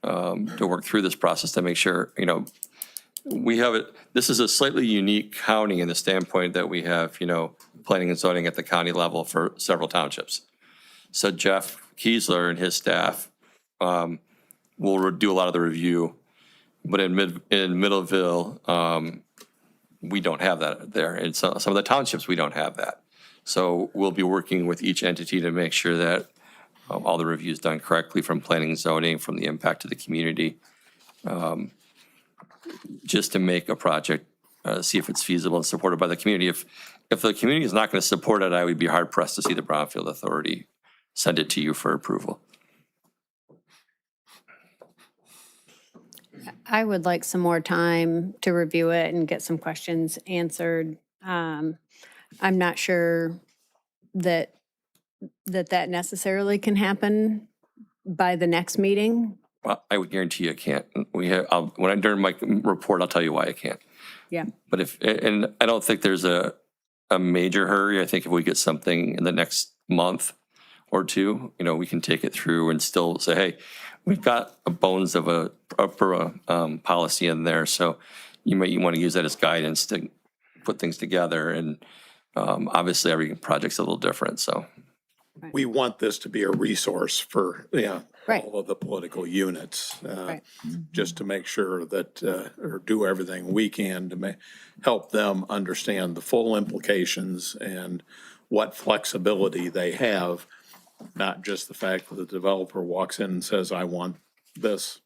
to work through this process to make sure, we have it. This is a slightly unique county in the standpoint that we have, planning and zoning at the county level for several townships. So Jeff Kiesler and his staff will do a lot of the review, but in Middleville, we don't have that there. And some of the townships, we don't have that. So we'll be working with each entity to make sure that all the review is done correctly from planning and zoning, from the impact to the community, just to make a project, see if it's feasible and supported by the community. If the community is not going to support it, I would be hard pressed to see the Brownfield Authority send it to you for approval. I would like some more time to review it and get some questions answered. I'm not sure that necessarily can happen by the next meeting. Well, I would guarantee you I can't. When I'm during my report, I'll tell you why I can't. Yeah. But and I don't think there's a major hurry. I think if we get something in the next month or two, we can take it through and still say, hey, we've got a bones of a policy in there. So you want to use that as guidance to put things together. And obviously every project's a little different. So We want this to be a resource for, Right. all of the political units, Right. just to make sure that, or do everything we can to help them understand the full implications and what flexibility they have, not just the fact that the developer walks in and says, I want this.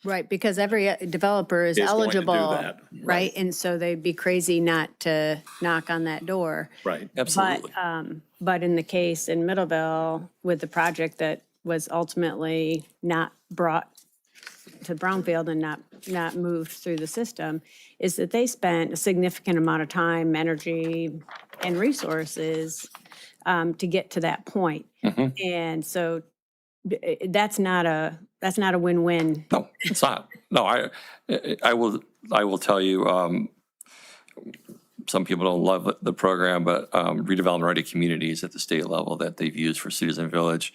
Right, because every developer is Is going to do eligible, that, right? And so they'd be crazy not to knock on that door. Right. absolutely. But in the case in Middleville with the project that was ultimately not brought to Brownfield and not moved through the system, is that they spent a significant amount of time, energy, and resources to get to that point. And so that's not a win-win. No, it's not. No, I will tell you, some people don't love the program, but redevelopment ready communities at the state level that they've used for Citizen Village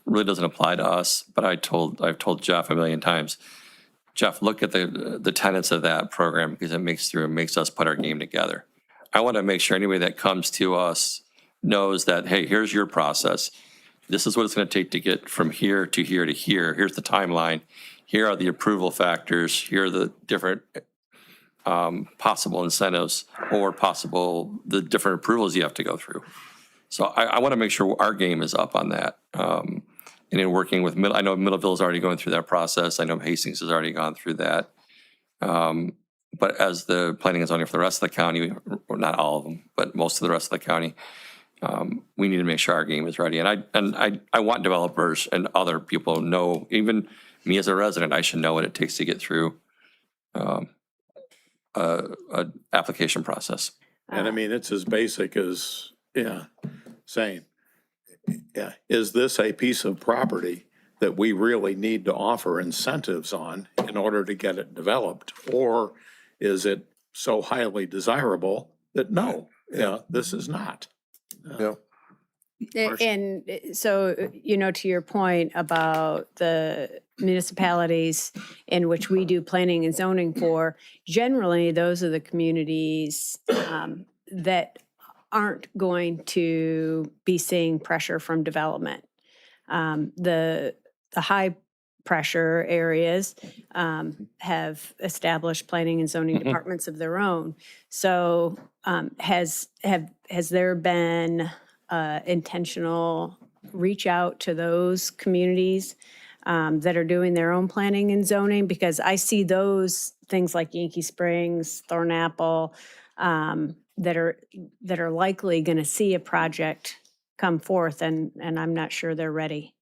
really doesn't apply to us. But I've told Jeff a million times, Jeff, look at the tenets of that program because it makes us put our game together. I want to make sure anybody that comes to us knows that, hey, here's your process. This is what it's going to take to get from here to here to here. Here's the timeline. Here are the approval factors. Here are the different possible incentives or the different approvals you have to go through. So I want to make sure our game is up on that. And in working with I know Middleville is already going through that process. I know Hastings has already gone through that. But as the planning and zoning for the rest of the county, or not all of them, but most of the rest of the county, we need to make sure our game is ready. And I want developers and other people to know, even me as a resident, I should know what it takes to get through a application process. And I mean, it's as basic as, saying, is this a piece of property that we really need to offer incentives on in order to get it developed? Or is it so highly desirable that no, this is not? And so, to your point about the municipalities in which we do planning and zoning for, generally, those are the communities that aren't going to be seeing pressure from development. The high pressure areas have established planning and zoning departments of their own. So has there been intentional reach out to those communities that are doing their own planning and zoning? Because I see those things like Yankee Springs, Thornapple, that are likely going to see a project come forth, and I'm not sure they're ready.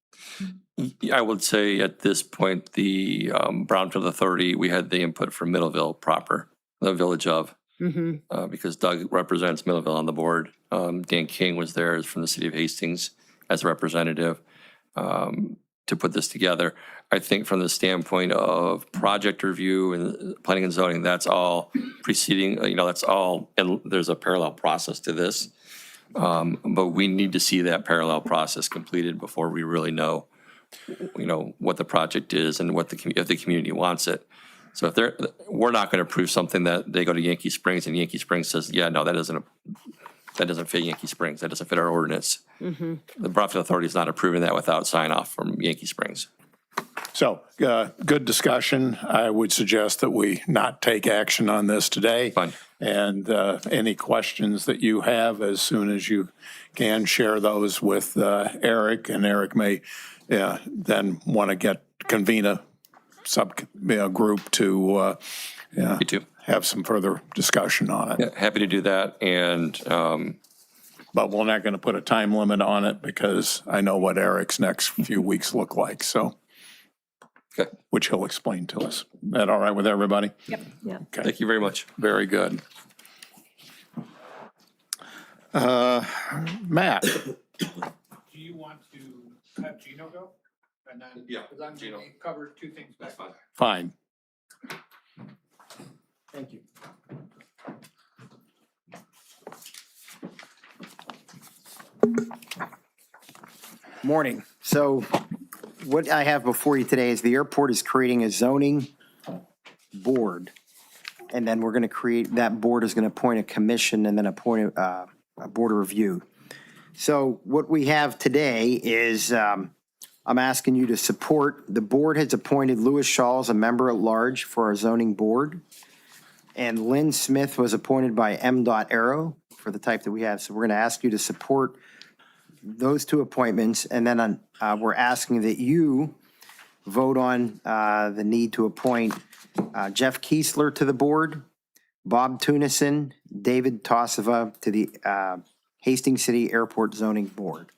I would say at this point, the Brownfield Authority, we had the input from Middleville proper, the village of, because Doug represents Middleville on the board. Dan King was there from the city of Hastings as a representative to put this together. I think from the standpoint of project review and planning and zoning, that's all preceding, that's all, and there's a parallel process to this. But we need to see that parallel process completed before we really know, what the project is and if the community wants it. So if we're not going to approve something that they go to Yankee Springs and Yankee Springs says, yeah, no, that doesn't fit Yankee Springs. That doesn't fit our ordinance. The Brownfield Authority is not approving that without sign off from Yankee Springs. So, good discussion. I would suggest that we not take action on this today. Fine. And any questions that you have, as soon as you can, share those with Eric, and Eric may then want to convene a group to have some further discussion on it. Yeah, happy to do that. And but we're not going to put a time limit on it because I know what Eric's next few weeks look like. So. Okay. Which he'll explain to us. Is that all right with everybody? Yep. Yeah. Okay. Thank you very much. Very good. Matt? Do you want to have Gino go? And then, because I'm going to cover two things back. Fine. Thank you. Morning. So what I have before you today is the airport is creating a zoning board. And then we're going to create, that board is going to appoint a commission and then appoint a board of review. So what we have today is I'm asking you to support, the board has appointed Louis Shaw as a member at large for our zoning board. And Lynn Smith was appointed by M.Arrow for the type that we have. So we're going to ask you to support those two appointments. And then we're asking that you vote on the need to appoint Jeff Kiesler to the board, Bob Tunison, David Tosova to the Hastings City Airport Zoning Board.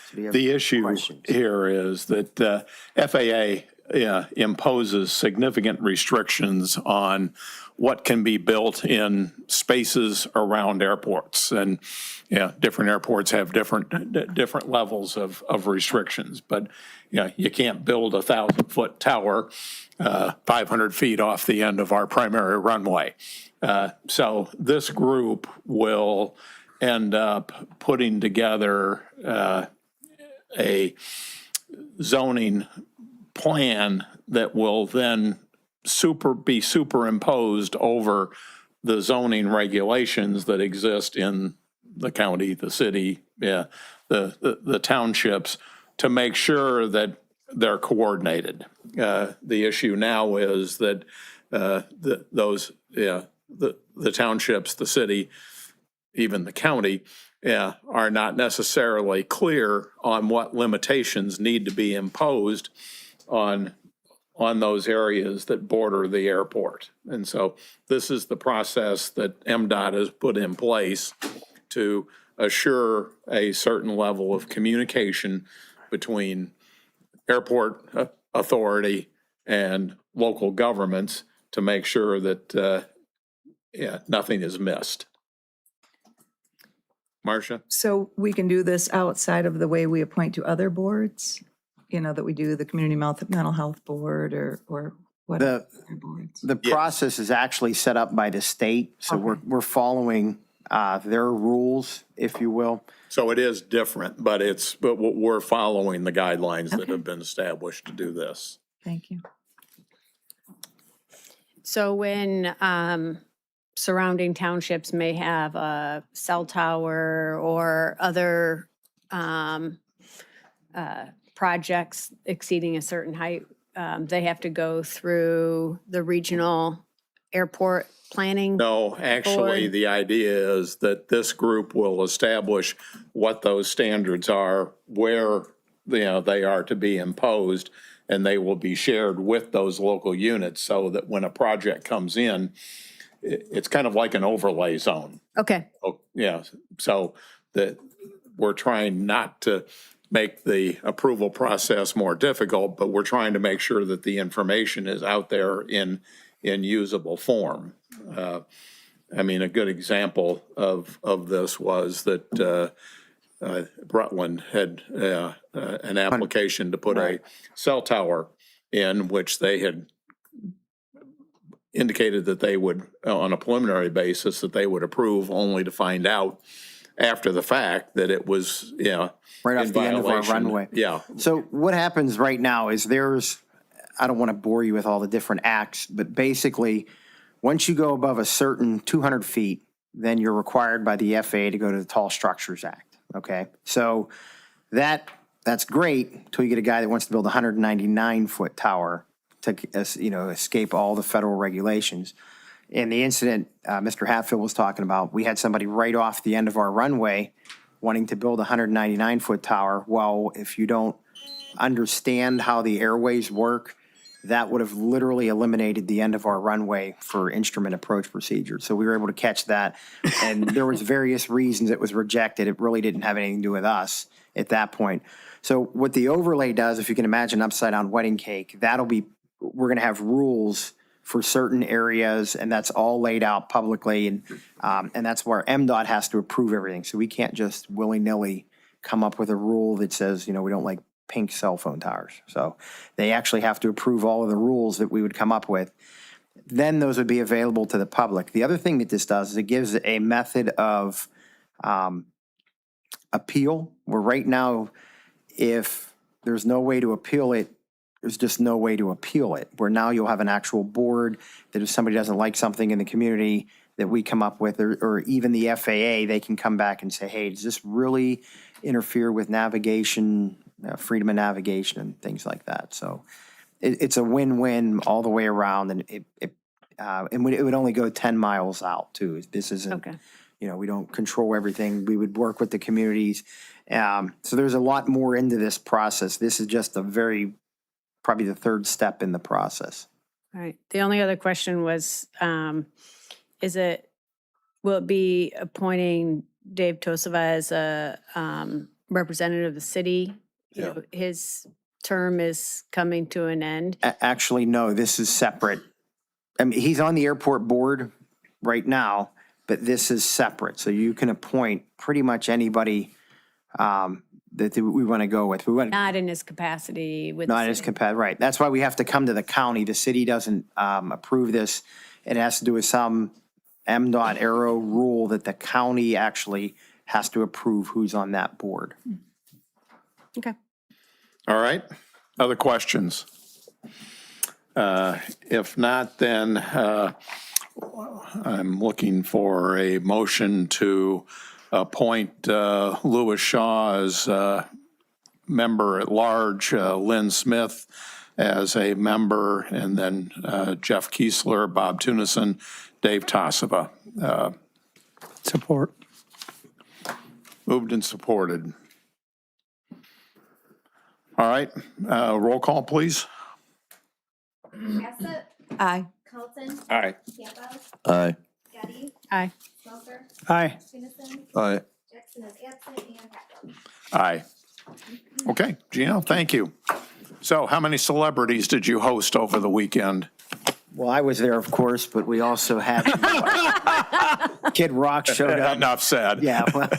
So do you have The issue questions? here is that FAA imposes significant restrictions on what can be built in spaces around airports. And, different airports have different levels of restrictions. But, you can't build a 1,000-foot tower 500 feet off the end of our primary runway. So this group will end up putting together a zoning plan that will then be superimposed over the zoning regulations that exist in the county, the city, the townships, to make sure that they're coordinated. The issue now is that the townships, the city, even the county, are not necessarily clear on what limitations need to be imposed on those areas that border the airport. And so this is the process that MDOT has put in place to assure a certain level of communication between airport authority and local governments to make sure that nothing is missed. Marcia? So we can do this outside of the way we appoint to other boards? That we do the Community Mental Health Board or what other boards? The process is actually set up by the state, so we're following their rules, if you will. So it is different, but we're following the guidelines that have been established to do this. Thank you. So when surrounding townships may have a cell tower or other projects exceeding a certain height, they have to go through the regional airport planning? No, actually, board? the idea is that this group will establish what those standards are, where they are to be imposed, and they will be shared with those local units so that when a project comes in, it's kind of like an overlay zone. Okay. Oh, yeah, so that we're trying not to make the approval process more difficult, but we're trying to make sure that the information is out there in usable form. I mean, a good example of this was that Rutland had an application to put a cell tower in, which they had indicated that they would, on a preliminary basis, that they would approve, only to find out after the fact that it was, Right off in the end of our violation. runway. Yeah. So what happens right now is I don't want to bore you with all the different acts, but basically, once you go above a certain 200 feet, then you're required by the FAA to go to the Tall Structures Act, okay? So that's great until you get a guy that wants to build a 199-foot tower to, escape all the federal regulations. In the incident Mr. Hatfield was talking about, we had somebody right off the end of our runway wanting to build a 199-foot tower. Well, if you don't understand how the airways work, that would have literally eliminated the end of our runway for instrument approach procedure. So we were able to catch that. And there was various reasons it was rejected. It really didn't have anything to do with us at that point. So what the overlay does, if you can imagine upside down wedding cake, we're going to have rules for certain areas, and that's all laid out publicly, and that's where MDOT has to approve everything. So we can't just willy-nilly come up with a rule that says, we don't like pink cell phone towers. So they actually have to approve all of the rules that we would come up with. Then those would be available to the public. The other thing that this does is it gives a method of appeal, where right now, if there's no way to appeal it, there's just no way to appeal it, where now you'll have an actual board that if somebody doesn't like something in the community that we come up with, or even the FAA, they can come back and say, hey, does this really interfere with navigation, freedom of navigation and things like that. So it's a win-win all the way around, and it would only go 10 miles out too. This isn't, we don't control everything. We would work with the communities. So there's a lot more into this process. This is just probably the third step in the process. All right. The only other question was, will it be appointing Dave Toseva as a representative of the city. You know, his term is coming to an end. Actually, no, this is separate. I mean, he's on the airport board right now, but this is separate. So you can appoint pretty much anybody that we want to go with. We want Not in his capacity with the not as city. competitive, right? That's why we have to come to the county. The city doesn't approve this. It has to do with some MDOT Aero rule that the county actually has to approve who's on that board. Okay. All right, other questions? If not, then I'm looking for a motion to appoint Louis Shaw as member at large, Lynn Smith as a member, and then Jeff Kiesler, Bob Tunison, Dave Tassava. Support. Moved and supported. All right, roll call, please. Bassett? Aye. Carlton? Aye. Campbell? Aye. Getty? Aye. Smoker? Aye. Tennyson? Aye. Jackson is absent and Hatfield. Aye. Okay, Gino, thank you. So how many celebrities did you host over the weekend? Well, I was there, of course, but we also had Kid Rock showed up. Enough said. Yeah, well,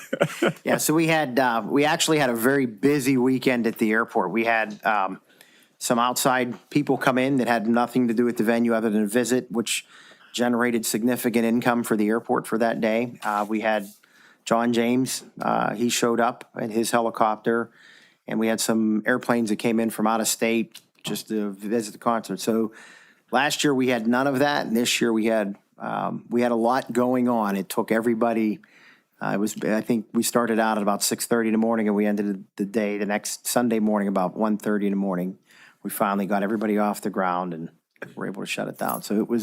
yeah. So we actually had a very busy weekend at the airport. We had some outside people come in that had nothing to do with the venue other than a visit, which generated significant income for the airport for that day. We had John James. He showed up in his helicopter, and we had some airplanes that came in from out of state just to visit the concert. So last year we had none of that, and this year we had a lot going on. It took everybody. I think we started out at about 6:30 in the morning, and we ended the day the next Sunday morning about 1:30 in the morning. We finally got everybody off the ground and were able to shut it down. So it was